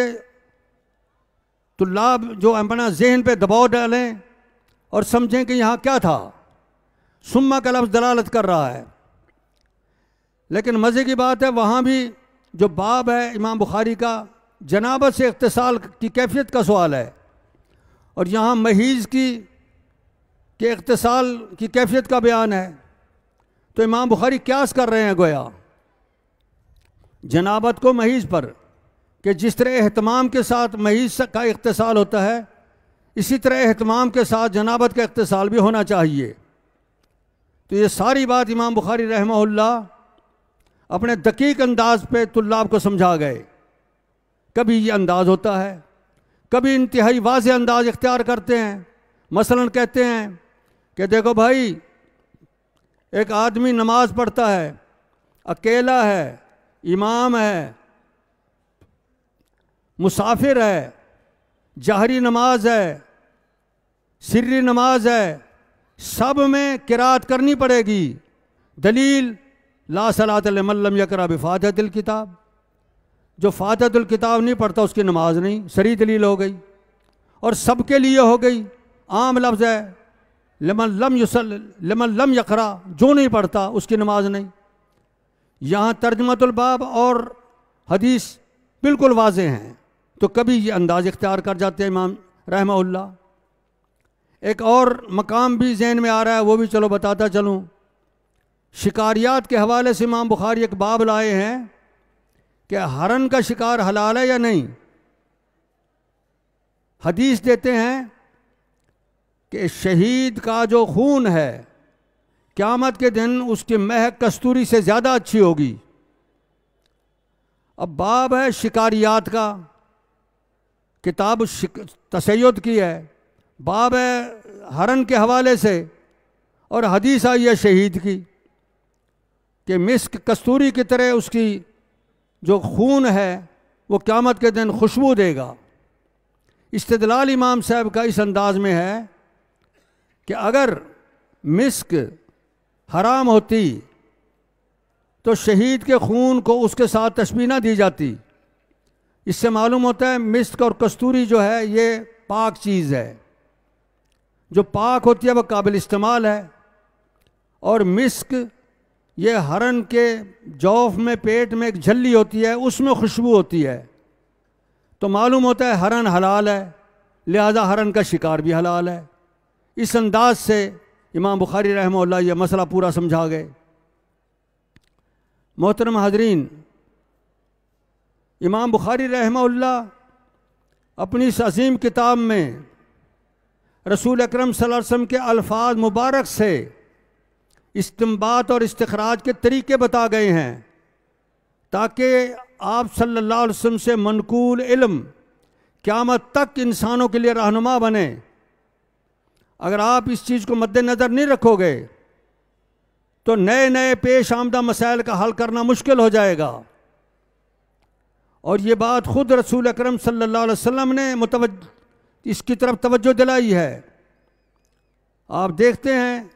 तुल्लाब जो अपना जहन पे दबाव डालें और समझें कि यहाँ क्या था। सुम्मा का लफ्ज़ दलालत कर रहा है। लेकिन मज़े की बात है, वहाँ भी जो बाब है इमाम बुखारी का, जनाबत से इग़्तिसाल की कैफियत का सवाल है, और यहाँ महीज़ की इग़्तिसाल की कैफियत का बयान है। तो इमाम बुखारी क्यास कर रहे हैं गोया जनाबत को महीज़ पर, कि जिस तरह एहतमाम के साथ महीज़ का इग़्तिसाल होता है, इसी तरह एहतमाम के साथ जनाबत का इग़्तिसाल भी होना चाहिए। तो ये सारी बात इमाम बुखारी रहमहुल्लाह अपने दकीक अंदाज पे तुल्लाब को समझा गए। कभी ये अंदाज होता है, कभी इंतहाई वाज़ेह अंदाज इख्तियार करते हैं। मसलन कहते हैं कि देखो भाई, एक आदमी नमाज पढ़ता है, अकेला है, इमाम है, मुसाफिर है, जहरी नमाज है, सिर्री नमाज है, सब में किरात करनी पड़ेगी। दलील ला सलात लिमन लम यक़रा बिफ़ातिहतिल किताब, जो फ़ातिहतुल किताब नहीं पढ़ता उसकी नमाज नहीं, सरी दलील हो गई। और सबके लिए हो गई, आम लफ्ज़ है, लिमन लम यकरा, जो नहीं पढ़ता उसकी नमाज नहीं। यहाँ तर्जमतुल बाब और हदीस बिल्कुल वाज़े हैं, तो कभी ये अंदाज इख्तियार कर जाते हैं इमाम रहमहुल्लाह। एक और मकाम भी जहन में आ रहा है, वो भी चलो बताता चलूँ। शिकारियात के हवाले से इमाम बुखारी एक बाब लाए हैं कि हरन का शिकार हलाल है या नहीं। हदीस देते हैं कि शहीद का जो खून है क़यामत के दिन उसकी महक कस्तूरी से ज़्यादा अच्छी होगी। अब बाब है शिकारियात का, किताब तसय्युद की है, बाब है हरन के हवाले से, और हदीस आई है शहीद की कि मिस्क कस्तूरी की तरह उसकी जो खून है वो क़यामत के दिन खुशबू देगा। इस्तिदलाल इमाम साहब का इस अंदाज में है कि अगर मिस्क हराम होती तो शहीद के खून को उसके साथ तशबीह ना दी जाती। इससे मालूम होता है मिस्क और कस्तूरी जो है ये पाक चीज़ है, जो पाक होती है वह काबिल इस्तेमाल है। और मिस्क ये हरन के जौफ में, पेट में एक झल्ली होती है, उसमें खुशबू होती है, तो मालूम होता है हरन हलाल है, लिहाजा हरन का शिकार भी हलाल है। इस अंदाज से इमाम बुखारी रहमहुल्लाह ये मसला पूरा समझा गए। मोहतरम हाज़रीन, इमाम बुखारी रहमहुल्लाह अपनी इस अजीम किताब में रसूल अकरम सल्लल्लाहु अलैहि वसल्लम के अल्फाज मुबारक से इस्तिंबात और इस्तिखराज के तरीके बता गए हैं ताकि आप सल्लल्लाहु अलैहि वसल्लम से मनकूल इल्म क़यामत तक इंसानों के लिए रहनुमा बने। अगर आप इस चीज़ को मद्देनज़र नहीं रखोगे तो नए नए पेश आमदा मसाइल का हल करना मुश्किल हो जाएगा। और ये बात ख़ुद रसूल अकरम सल्लल्लाहु अलैहि वसल्लम ने इसकी तरफ तवज्जो दिलाई है। आप देखते हैं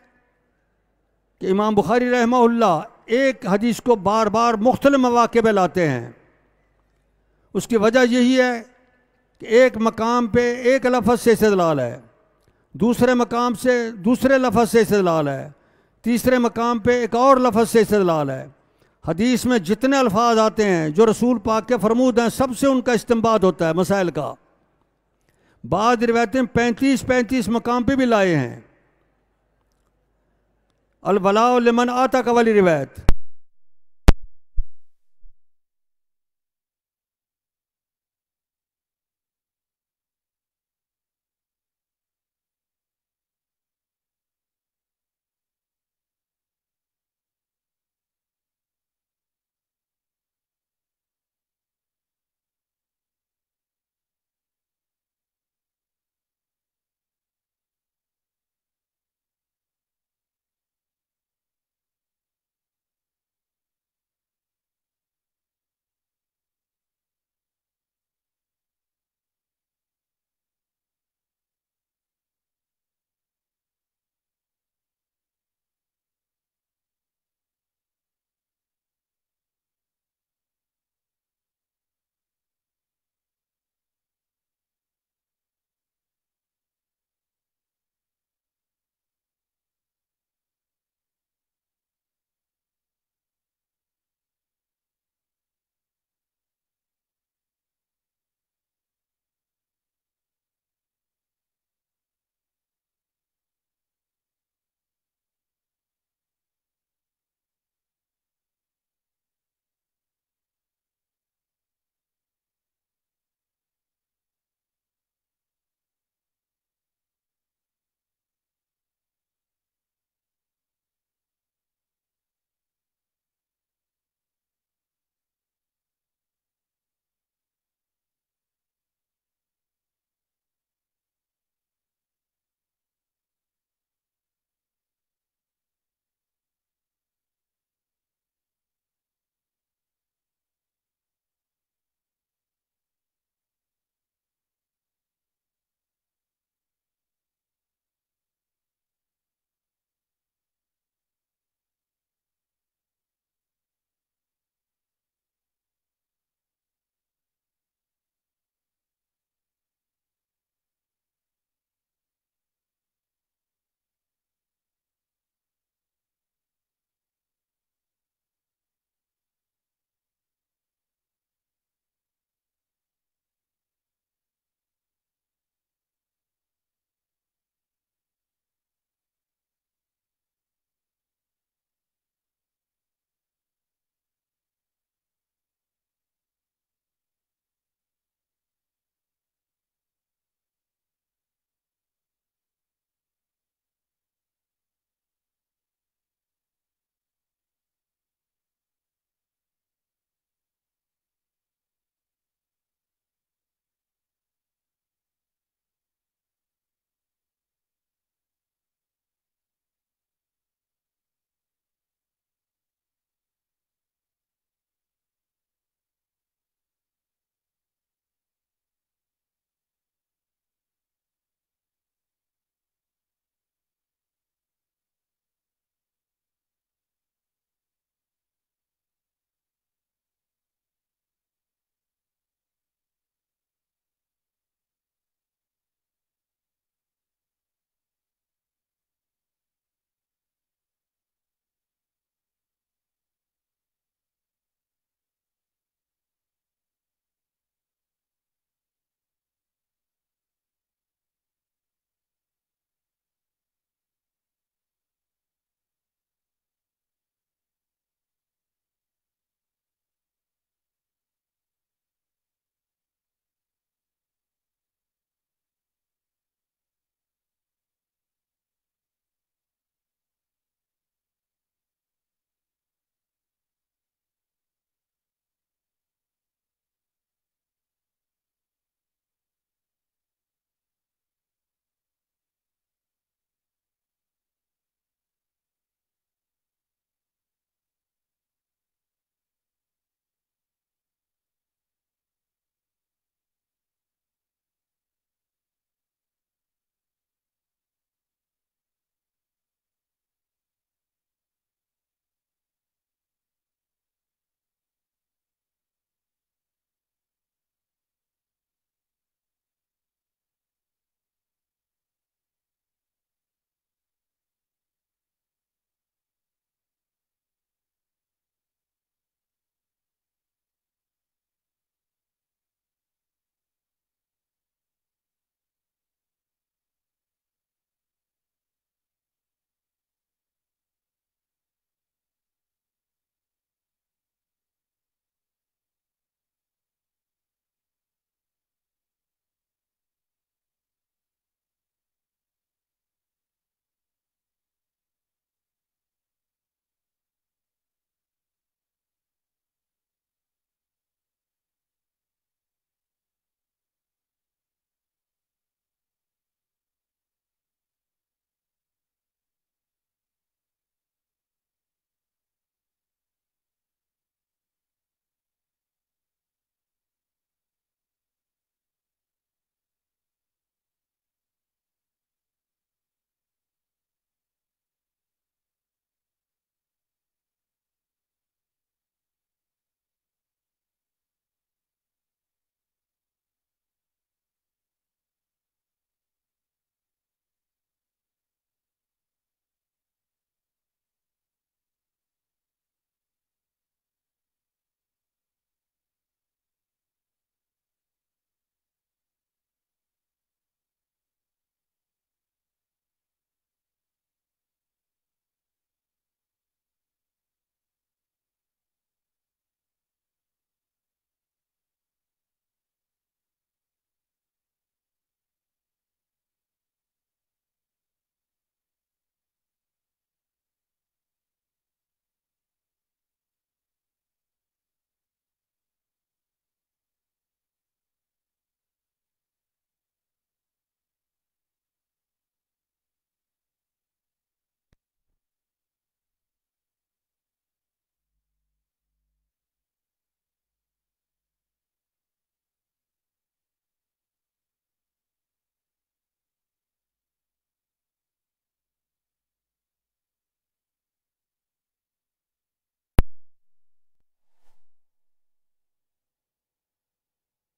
कि इमाम बुखारी रहमहुल्लाह एक हदीस को बार बार मुख्तलिफ मवाक़े पे लाते हैं। उसकी वजह यही है कि एक मकाम पे एक लफ्ज़ से इस्तेदलाल है, दूसरे मकाम से दूसरे लफ्ज़ से इस्तेदलाल है, तीसरे मकाम पे एक और लफ्ज़ से इस्तेदलाल है। हदीस में जितने अल्फाज आते हैं जो रसूल पाक के फरमूद हैं, सबसे उनका इस्तिंबात होता है मसाइल का। बाद रिवायतें 35-35 मकाम पे भी लाए हैं। अल-वलाउ लिमन आता का वाली रिवायत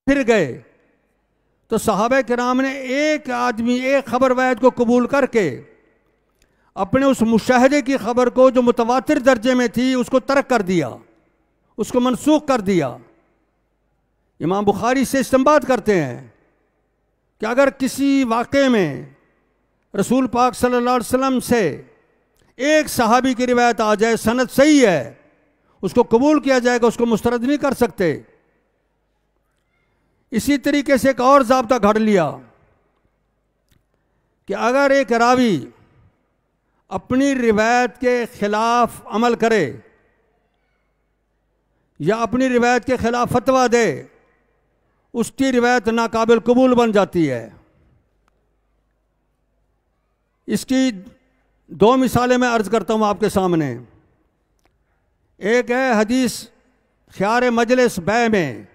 फिर गए तो सहाबा किराम ने एक आदमी एक खबर वाहिद को कबूल करके अपने उस मुशाहदे की खबर को जो मुतवातिर दर्जे में थी उसको तर्क कर दिया, उसको मनसूख कर दिया। इमाम बुखारी से इस्तिंबात करते हैं कि अगर किसी वाक़े में रसूल पाक सल्लल्लाहु अलैहि वसल्लम से एक सहाबी की रिवायत आ जाए, सनद सही है, उसको कबूल किया जाएगा, उसको मुस्तरद नहीं कर सकते। इसी तरीके से एक और ज़ाब्ता घड़ लिया कि अगर एक रावी अपनी रिवायत के खिलाफ अमल करे या अपनी रिवायत के खिलाफ फतवा दे, उसकी रिवायत नाकाबिल कबूल बन जाती है। इसकी दो मिसालें मैं अर्ज करता हूं आपके सामने। एक है हदीस ख्यार मजलिस बै में।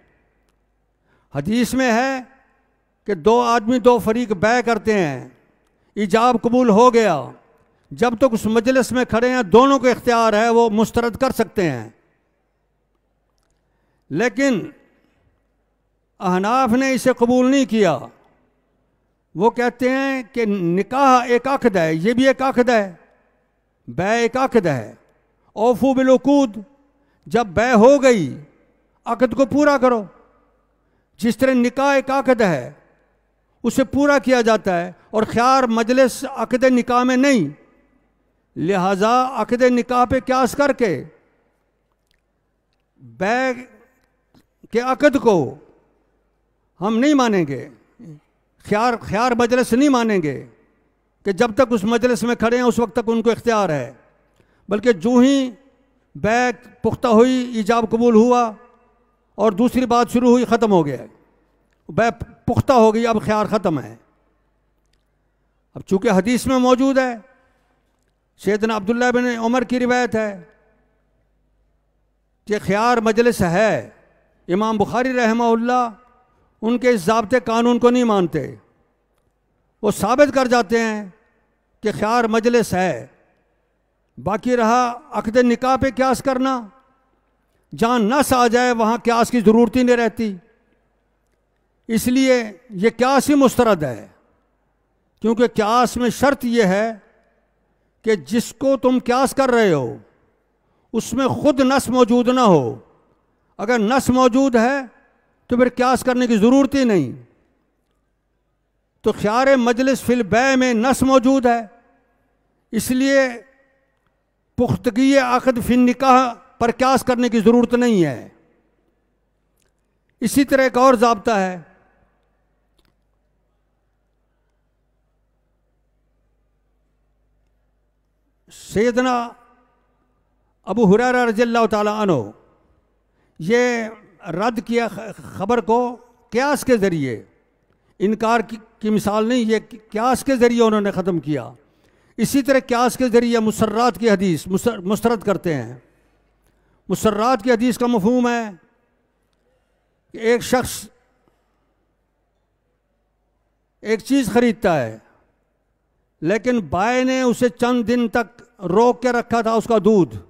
हदीस में है कि दो आदमी दो फरीक बै करते हैं, इजाब कबूल हो गया, जब तक उस मजलिस में खड़े हैं दोनों को इख्तियार है, वो मुस्तरद कर सकते हैं। लेकिन अहनाफ ने इसे कबूल नहीं किया। वो कहते हैं कि निकाह एक अक़द है, ये भी एक अक़द है, बै एक अक़द है। औफू बिलउक़ूद, जब बै हो गई अक़द को पूरा करो। जिस तरह निकाह एक अक़द है उसे पूरा किया जाता है और ख्यार मजलिस अक़द निकाह में नहीं, लिहाजा अक़द निकाह पे क्यास करके बै के अक़द को हम नहीं मानेंगे, ख्यार मजलिस नहीं मानेंगे कि जब तक उस मजलिस में खड़े हैं उस वक्त तक उनको इख्तियार है, बल्कि जो ही बै पुख्ता हुई, ईजाब कबूल हुआ और दूसरी बात शुरू हुई, ख़त्म हो गया, बै पुख्ता हो गई, अब ख्यार ख़त्म है। अब चूंकि हदीस में मौजूद है, सैयदना अब्दुल्लाह बिन उमर की रिवायत है कि ख्यार मजलिस है। इमाम बुखारी रहमहुल्लाह उनके इस ज़ाब्ते कानून को नहीं मानते। वो साबित कर जाते हैं कि ख्यार मजलिस है। बाकी रहा अक़द निकाह पे क्यास करना, जहाँ नस आ जाए वहाँ क्यास की ज़रूरत ही नहीं रहती, इसलिए ये क्यास ही मुस्तरद है। क्योंकि क्यास में शर्त यह है कि जिसको तुम क्यास कर रहे हो उसमें खुद नस मौजूद ना हो। अगर नस मौजूद है तो फिर क्यास करने की ज़रूरत ही नहीं। तो ख्यार मजलिस फिल बै में नस मौजूद है, इसलिए पुख्तगी अक़द फिन निकाह पर क्यास करने की ज़रूरत नहीं है। इसी तरह एक और ज़ाब्ता है, सैयदना अबू हुरैरा रज़ियल्लाहु ताला अन्हु ये रद्द किया खबर को क्यास के ज़रिए, इनकार की मिसाल नहीं, ये क्यास के ज़रिए उन्होंने ख़त्म किया। इसी तरह क्यास के ज़रिए मुसर्रात की हदीस मुस्तरद करते हैं। मुसर्रात की हदीस का मफ़हूम है कि एक शख्स एक चीज़ ख़रीदता है, लेकिन बाय ने उसे चंद दिन तक रोक के रखा था, उसका दूध।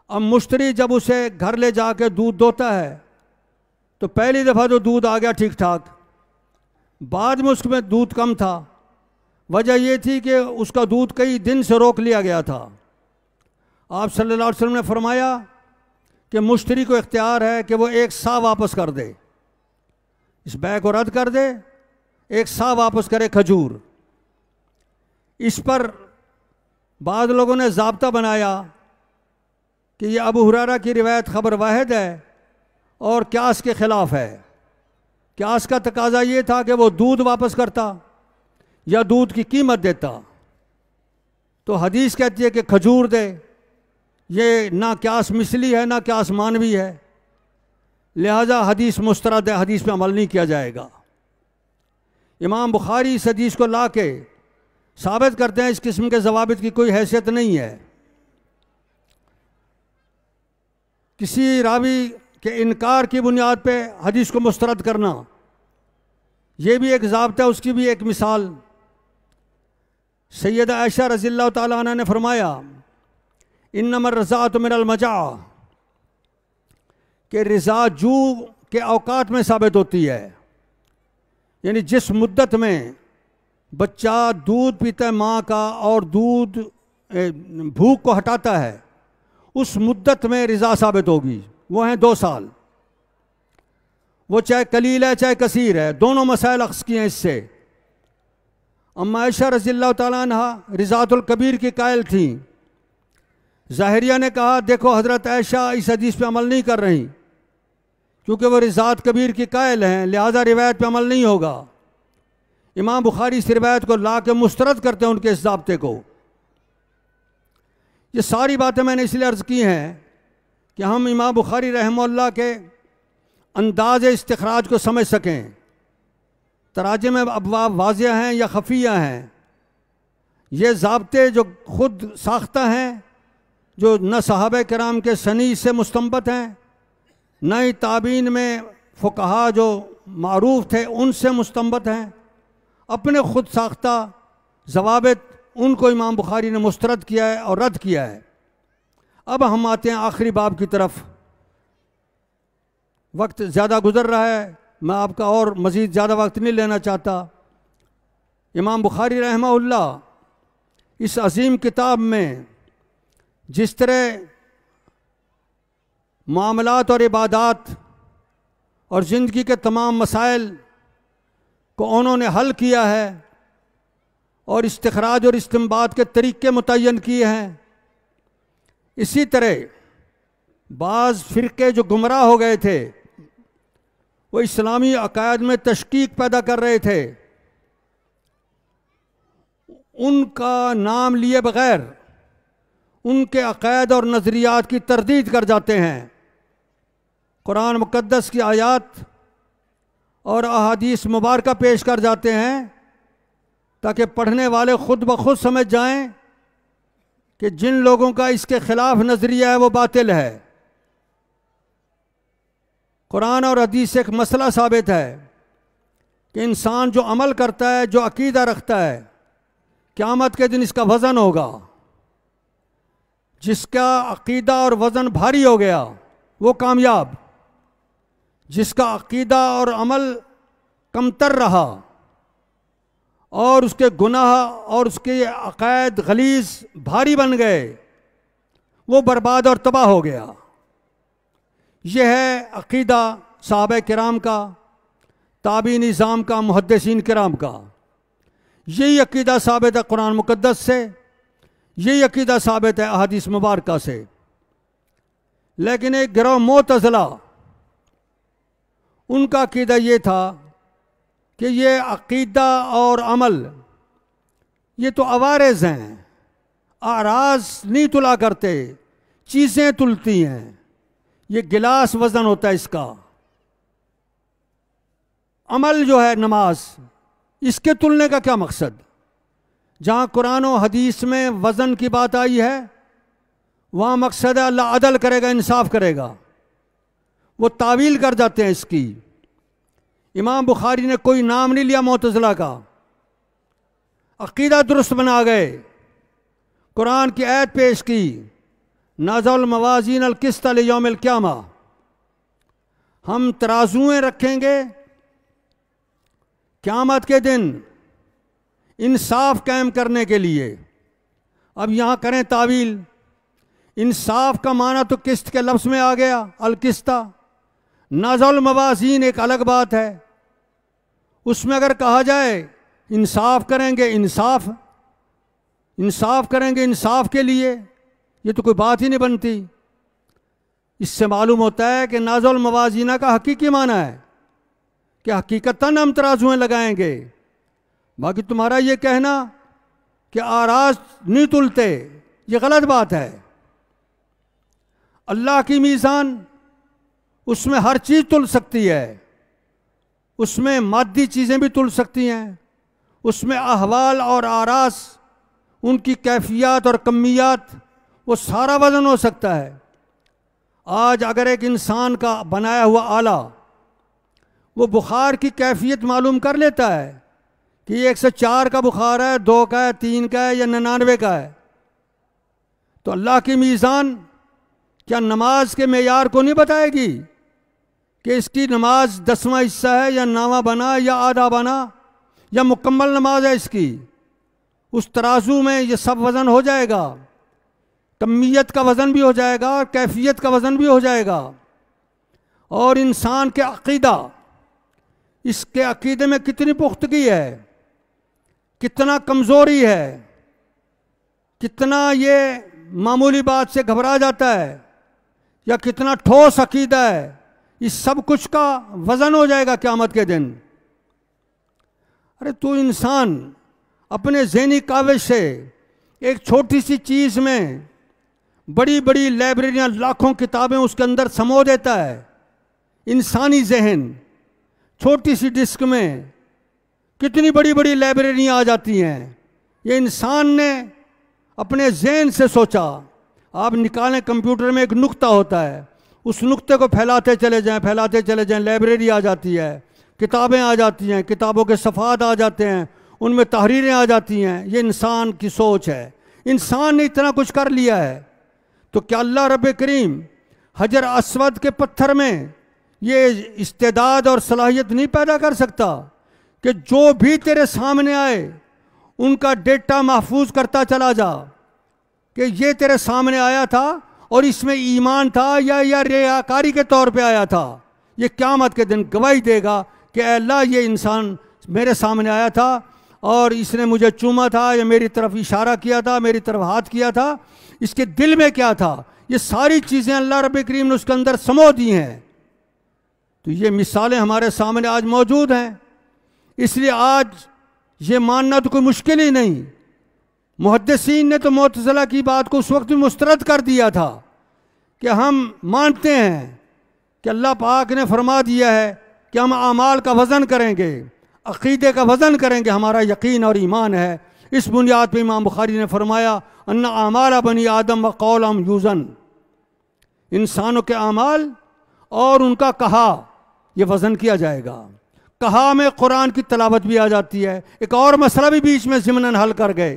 अब मुश्तरी जब उसे घर ले जाके दूध दोता है तो पहली दफ़ा तो दूध आ गया ठीक ठाक, बाद में उसमें दूध कम था। वजह यह थी कि उसका दूध कई दिन से रोक लिया गया था। आप सल्लल्लाहु अलैहि वसल्लम ने फरमाया कि मुश्तरी को इख्तियार है कि वो एक सा वापस कर दे, इस बै को रद्द कर दे, एक सा वापस करे खजूर। इस पर बाद लोगों ने ज़ाब्ता बनाया कि यह अबू हुरैरा की रिवायत खबर वाहिद है और क्यास के ख़िलाफ़ है। क्यास का तकाजा ये था कि वो दूध वापस करता या दूध की कीमत देता, तो हदीस कहती है कि खजूर दे। ये ना क्यास मिसली है ना क्यास मानवी है, लिहाजा हदीस मुस्तरद है, हदीस पे अमल नहीं किया जाएगा। इमाम बुखारी इस हदीस को ला के साबित करते हैं इस किस्म के ज़वाबित की कोई हैसियत नहीं है। किसी रावी के इनकार की बुनियाद पे हदीस को मुस्तरद करना, ये भी एक ज़ाब्ता है। उसकी भी एक मिसाल सैयदा आयशा रज़ियल्लाहु ताला अन्हा ने फरमाया, इन्नमा रज़ाअतु मिनल मजा, कि रिज़ा जू के औकात में साबित होती है। यानी जिस मुद्दत में बच्चा दूध पीता है माँ का और दूध भूख को हटाता है, उस मुद्दत में रिज़ा साबित होगी, वो है 2 साल। वो चाहे कलील है चाहे कसीर है, दोनों मसाइल अक्स किए हैं इससे। अम्मा आयशा रज़ियल्लाहु ताला अन्हा रिज़ातुल कबीर की कायल थी। ज़ाहिरिया ने कहा देखो हज़रत आयशा इस हदीस पे अमल नहीं कर रही क्योंकि वो रिज़ात कबीर की कायल हैं, लिहाजा रिवायत पे अमल नहीं होगा। इमाम बुखारी इस रिवायत को ला के मुस्तरद करते हैं उनके इस ज़ाब्ते को। ये सारी बातें मैंने इसलिए अर्ज़ की हैं कि हम इमाम बुखारी रहमहुल्लाह के अंदाज़ इस्तिखराज को समझ सकें। तराजे में अबवाब वाज़िह हैं या खफिया हैं, ये ज़ाब्ते जो खुद साख्ता हैं, जो न सहाबा किराम के सनी से मुस्तंबत हैं, न ही ताबीन में फ़ुक़हा जो मारूफ थे उनसे मुस्तंबत हैं, अपने खुद साख्ता ज़वाबित, उनको इमाम बुखारी ने मुस्तरद किया है और रद्द किया है। अब हम आते हैं आखिरी बाब की तरफ। वक्त ज़्यादा गुज़र रहा है, मैं आपका और मज़ीद ज़्यादा वक्त नहीं लेना चाहता। इमाम बुखारी रहमहुल्लाह इस अजीम किताब में जिस तरह मामलात और इबादात और ज़िंदगी के तमाम मसाइल को उन्होंने हल किया है और इस्तिखराज और इस्तिंबात के तरीक़े मुतय्यन किए हैं, इसी तरह बाज़ फ़िरक़े जो गुमराह हो गए थे, वो इस्लामी अक़ायद में तशकीक पैदा कर रहे थे, उनका नाम लिए बग़ैर उनके अक़ायद और नज़रियात की तरदीद कर जाते हैं। कुरान मुक़द्दस की आयात और अहादीस मुबारका पेश कर जाते हैं ताकि पढ़ने वाले ख़ुद ब खुद समझ जाएं कि जिन लोगों का इसके ख़िलाफ़ नज़रिया है वो बातिल है। कुरान और हदीस से एक मसला साबित है कि इंसान जो अमल करता है, जो अकीदा रखता है, क़यामत के दिन इसका वज़न होगा। जिसका अकीदा और वज़न भारी हो गया वो कामयाब, जिसका अकीदा और अमल कमतर रहा और उसके गुनाह और उसके अक़ायद गलीज़ भारी बन गए, वो बर्बाद और तबाह हो गया। यह है अक़ीदा सहाबा किराम का, ताबी निज़ाम का, मुहद्दिसीन किराम का। यही अक़ीदा साबित है कुरान मुक़द्दस से, यही अक़ीदा साबित है अहादीस मुबारका से। लेकिन एक गिरोह मुअतज़िला, उनका अक़ीदा ये था कि ये अक़ीदा और अमल ये तो अवारिज़ हैं, आराज़ नहीं तुला करते, चीज़ें तुलती हैं, ये गिलास वज़न होता है इसका। अमल जो है नमाज, इसके तुलने का क्या मकसद? जहाँ कुरान और हदीस में वज़न की बात आई है वहाँ मकसद है अल्लाह अदल करेगा, इंसाफ करेगा। वो तावील कर जाते हैं इसकी। इमाम बुखारी ने कोई नाम नहीं लिया मुअतज़िला का, अक़ीदा दुरुस्त बना गए, कुरान की आयत पेश की, नाज़ल मवाज़ीन अल क़िस्त लियौमिल क़ियामा, हम तराज़ुएँ रखेंगे क़यामत के दिन इंसाफ कायम करने के लिए। अब यहाँ करें तावील, इंसाफ का माना तो किस्त के लफ्ज़ में आ गया, अल क़िस्ता। नाज़ल मवाज़ीन एक अलग बात है, उसमें अगर कहा जाए इंसाफ करेंगे, इंसाफ करेंगे इंसाफ के लिए, ये तो कोई बात ही नहीं बनती। इससे मालूम होता है कि नाज़ल मवाज़ीना का हकीकी माना है कि हकीकतन हम तराजुएँ लगाएंगे। बाकी तुम्हारा ये कहना कि आराज नहीं तुलते, ये गलत बात है। अल्लाह की मीज़ान, उसमें हर चीज़ तुल सकती है, उसमें मादी चीज़ें भी तुल सकती हैं, उसमें अहवाल और आरास, उनकी कैफियत और कमियात, वो सारा वज़न हो सकता है। आज अगर एक इंसान का बनाया हुआ आला वो बुखार की कैफियत मालूम कर लेता है कि 1 से 4 का बुखार है, 2 का है, 3 का है या 99 का है, तो अल्लाह की मीज़ान क्या नमाज के मेयार को नहीं बताएगी कि इसकी नमाज 10वां हिस्सा है या 9वां बना या आधा बना या मुकम्मल नमाज है इसकी, उस तराजू में ये सब वज़न हो जाएगा। कमियत का वज़न भी हो जाएगा और कैफियत का वज़न भी हो जाएगा। और इंसान के अक़ीदा, इसके अक़ीदे में कितनी पुख्तगी है, कितना कमज़ोरी है, कितना ये मामूली बात से घबरा जाता है या कितना ठोस अक़ीदा है, इस सब कुछ का वज़न हो जाएगा क़यामत के दिन। अरे तू इंसान अपने ज़हनी काविश से एक छोटी सी चीज़ में बड़ी बड़ी लाइब्रेरियाँ, लाखों किताबें उसके अंदर समो देता है। इंसानी जहन छोटी सी डिस्क में कितनी बड़ी बड़ी लाइब्रेरियाँ आ जाती हैं। ये इंसान ने अपने जहन से सोचा। आप निकालें, कंप्यूटर में एक नुक्ता होता है, उस नुक्ते को फैलाते चले जाएं, फैलाते चले जाएं, लाइब्रेरी आ जाती है, किताबें आ जाती हैं, किताबों के सफ़ात आ जाते हैं, उनमें तहरीरें आ जाती हैं। ये इंसान की सोच है। इंसान ने इतना कुछ कर लिया है, तो क्या अल्लाह रब्बे करीम हजर अस्वद के पत्थर में ये इस्तेदाद और सलाहियत नहीं पैदा कर सकता कि जो भी तेरे सामने आए उनका डेटा महफूज करता चला जा, कि ये तेरे सामने आया था और इसमें ईमान था या रियाकारी के तौर पे आया था। ये क़यामत के दिन गवाही देगा कि अल्लाह, ये इंसान मेरे सामने आया था और इसने मुझे चूमा था या मेरी तरफ इशारा किया था, मेरी तरफ हाथ किया था, इसके दिल में क्या था, ये सारी चीज़ें अल्लाह रब्बे करीम ने उसके अंदर समो दी हैं। तो ये मिसालें हमारे सामने आज मौजूद हैं। इसलिए आज ये मानना तो कोई मुश्किल ही नहीं। मुहद्दिसीन ने तो मुअतज़िला की बात को उस वक्त भी मुस्तरद कर दिया था कि हम मानते हैं कि अल्लाह पाक ने फरमा दिया है कि हम आमाल का वज़न करेंगे, अक़ीदे का वज़न करेंगे, हमारा यकीन और ईमान है। इस बुनियाद पर इमाम बुखारी ने फरमाया, अन्ना आमाल बनी आदम व कौलम यूज़न, इंसानों के आमाल और उनका कहा ये वज़न किया जाएगा। कहा में कुरान की तलावत भी आ जाती है। एक और मसला भी बीच में ज़िमनन हल कर गए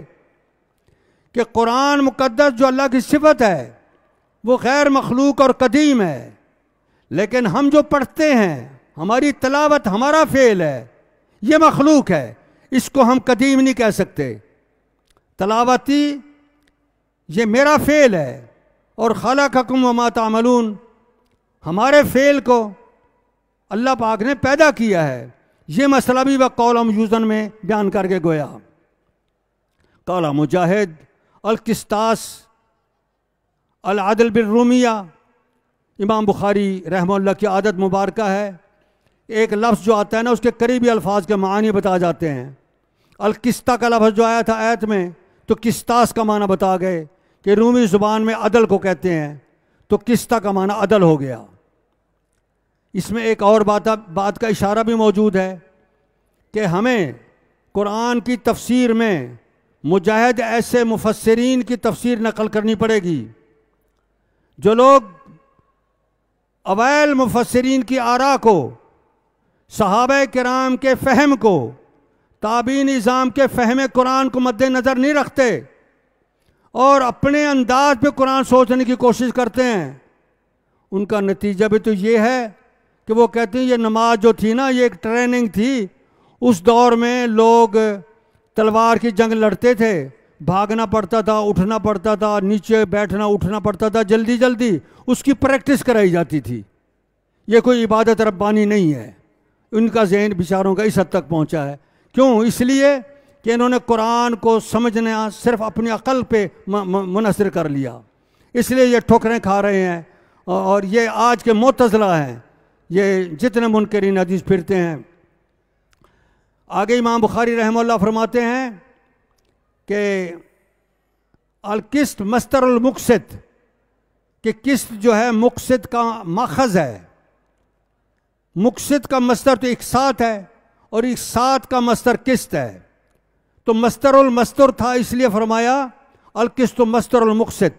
कि कुरान मुक़द्दस जो अल्लाह की सिफत है वो गैर मखलूक और कदीम है, लेकिन हम जो पढ़ते हैं, हमारी तलावत, हमारा फ़ेल है, ये मखलूक है, इसको हम कदीम नहीं कह सकते। तलावती ये मेरा फ़ेल है और खलक़कुम वमा तामलून, हमारे फ़ेल को अल्लाह पाक ने पैदा किया है। ये मसला भी वह कौलम यूज़न में बयान करके गोया। काला मुजाहिद अल किस्तास अल आदल बिल रूमिया, इमाम बुखारी रहमतुल्लाह की आदत मुबारक है, एक लफ्ज़ जो आता है ना उसके करीबी अल्फाज के मानी बता जाते हैं। अल किस्ता का लफ्ज़ जो आया था आयत में, तो किस्तास का माना बता गए कि रूमी ज़ुबान में अदल को कहते हैं, तो किस्ता का माना अदल हो गया। इसमें एक और बात का इशारा भी मौजूद है कि हमें कुरान की तफसीर में मुजाहिद ऐसे मुफस्सिरीन की तफसीर नकल करनी पड़ेगी जो लोग अवैल मुफस्सिरीन की आरा को, सहाबा किराम के फ़हम को, ताबीन निज़ाम के फ़हम कुरान को मद्देनज़र नहीं रखते और अपने अंदाज पे कुरान सोचने की कोशिश करते हैं। उनका नतीजा भी तो ये है कि वो कहते हैं ये नमाज जो थी ना, ये एक ट्रेनिंग थी। उस दौर में लोग तलवार की जंग लड़ते थे, भागना पड़ता था, उठना पड़ता था, नीचे बैठना उठना पड़ता था, जल्दी जल्दी उसकी प्रैक्टिस कराई जाती थी। ये कोई इबादत रब्बानी नहीं है। उनका जहन बेचारों का इस हद तक पहुंचा है। क्यों? इसलिए कि इन्होंने कुरान को समझना सिर्फ अपनी अक़ल पे मुनहसर कर लिया, इसलिए ये ठोकरें खा रहे हैं। और ये आज के मुअतज़िला हैं, ये जितने मुनकरीन हदीस फिरते हैं। आगे इमाम बुखारी रहमतुल्लाह फरमाते हैं कि अल किस्त मस्तरुल मुक़सिद, कि किस्त जो है मुक़सिद का माखज़ है। मुक़सिद का मस्तर तो इकसात है और इकसात का मस्तर किस्त है। तो मस्तरुल मस्तर था, इसलिए फरमाया अल किस्त मस्तरुल मुक़सिद।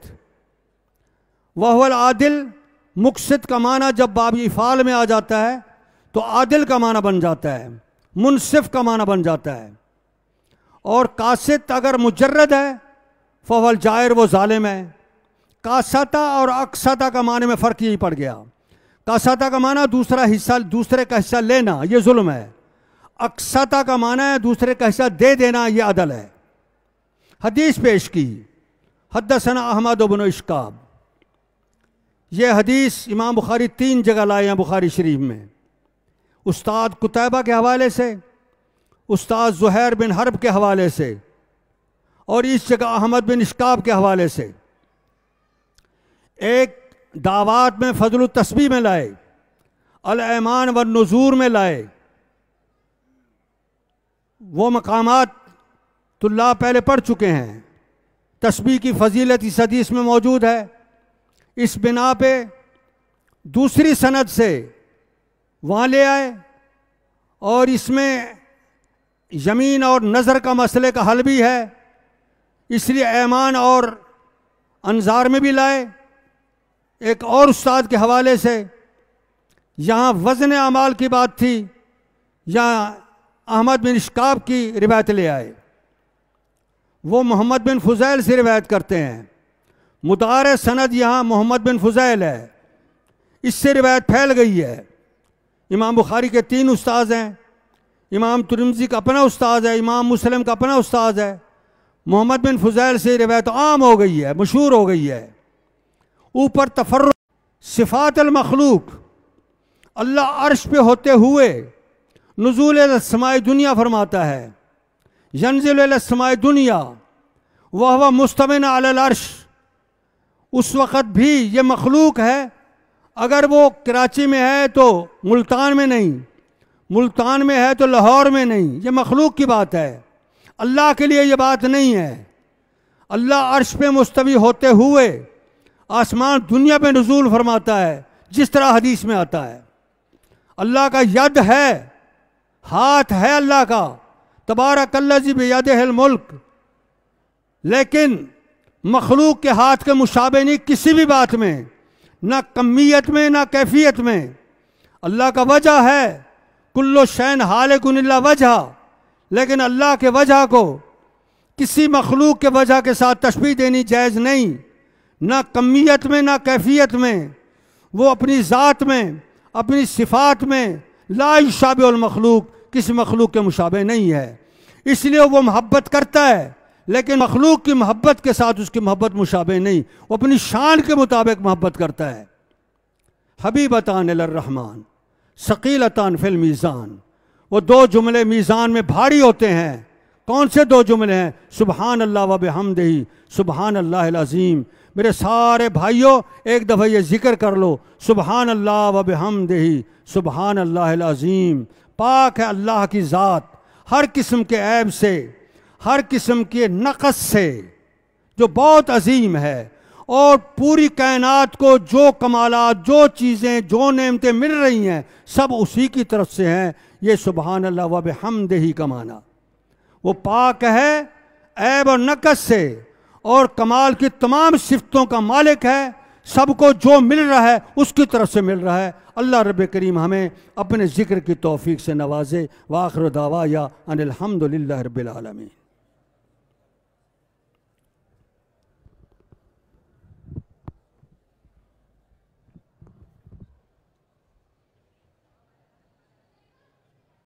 वहुवल आदिल, मुक़सिद का माना जब बाब इफ़ाल में आ जाता है तो आदिल का माना बन जाता है, मुनसिफ का माना बन जाता है। और कासित अगर मुजर्रद है फवल जायर, वो जालिम है। कासता और अक्सता का माने में फ़र्क यही पड़ गया। कासाता का माना दूसरा हिस्सा, दूसरे का हिस्सा लेना, ये जुल्म है। अक्साता का माना है दूसरे का हिस्सा दे देना, ये अदल है। हदीस पेश की, हद्दसना अहमद इब्न इश्काब। ये हदीस इमाम बुखारी 3 जगह लाए हैं बुखारी शरीफ में, उस्ताद कुतैबा के हवाले से, उस्ताद ज़ुहैर बिन हर्ब के हवाले से, और इस जगह अहमद बिन इश्काब के हवाले से। एक दावात में फजल तस्बीह में लाए, अल-ऐमान व नुज़ूर में लाए। वो मकामात तुल्लाब पहले पढ़ चुके हैं। तस्बीह की फजीलत इस हदीस में मौजूद है। इस बिना पे दूसरी सनद से वहाँ ले आए, और इसमें यमीन और नज़र का मसले का हल भी है, इसलिए ऐमान और अंजार में भी लाए। एक और उस्ताद के हवाले से यहाँ वज़न अमाल की बात थी, यहाँ अहमद बिन इश्काब की रिवायत ले आए। वो मोहम्मद बिन फुज़ैल से रिवायत करते हैं। मुतार सनद यहाँ मोहम्मद बिन फुज़ैल है, इससे रिवायत फैल गई है। इमाम बुखारी के 3 उस्ताद हैं, इमाम तिरमिज़ी का अपना उस्ताद है, इमाम मुस्लिम का अपना उस्ताद है। मोहम्मद बिन फुज़ैल से रिवायत आम हो गई है, मशहूर हो गई है। ऊपर तफर्रुद सिफ़ात अल मखलूक, अल्लाह अर्श पे होते हुए नुज़ूल इला समाए दुनिया फरमाता है। यंज़िल इला समाए दुनिया वह मुस्तमिन अलल अर्श। उस वक़्त भी ये मखलूक है, अगर वो कराची में है तो मुल्तान में नहीं, मुल्तान में है तो लाहौर में नहीं, ये मखलूक की बात है। अल्लाह के लिए ये बात नहीं है। अल्लाह अर्श पे मुस्तवी होते हुए आसमान दुनिया पे नुज़ूल फरमाता है, जिस तरह हदीस में आता है। अल्लाह का यद है, हाथ है अल्लाह का, तबारकल्लज़ी बियदिहिल मुल्क। लेकिन मखलूक के हाथ के मुशाबे नहीं किसी भी बात में, ना कमियत में ना कैफियत में। अल्लाह का वजह है, कुल्लु शैन हालिकुन इल्ला वजह, लेकिन अल्लाह के वजह को किसी मखलूक के वजह के साथ तशबीह देनी जायज़ नहीं, ना कमियत में ना कैफियत में। वो अपनी ज़ात में, अपनी सिफ़ात में ला युशाबिहुल मखलूक, किसी मखलूक के मुशाबे नहीं है। इसलिए वो मोहब्बत करता है, लेकिन मखलूक की मोहब्बत के साथ उसकी मोहब्बत मुशाबे नहीं, वो अपनी शान के मुताबिक मोहब्बत करता है। हबीबतान इलर रहमान सकीलतान फिल मीज़ान, वो 2 जुमले मीज़ान में भारी होते हैं। कौन से 2 जुमले हैं? सुबहान अल्लाह व बिहम्दिही सुबहान अल्लाहिल अज़ीम। मेरे सारे भाइयों एक दफ़ा ये जिक्र कर लो, सुबहान अल्लाह व बिहम्दिही सुबहान अल्लाहिल अज़ीम। पाक है अल्लाह की ज़ात हर किस्म के ऐब से, हर किस्म के नक़स से, जो बहुत अजीम है। और पूरी कायनात को जो कमालात, जो चीज़ें, जो नेमतें मिल रही हैं, सब उसी की तरफ से हैं। ये सुबहान अल्लाह व बिहम्दिही का माना, वो पाक है ऐब और नक़स से, और कमाल की तमाम सिफ़तों का मालिक है। सबको जो मिल रहा है उसकी तरफ से मिल रहा है। अल्लाह रब्बे करीम हमें अपने ज़िक्र की तौफ़ीक़ से नवाज़े। व आख़िर दावा या अनिल हम्दुलिल्लाहि रब्बिल आलमीन।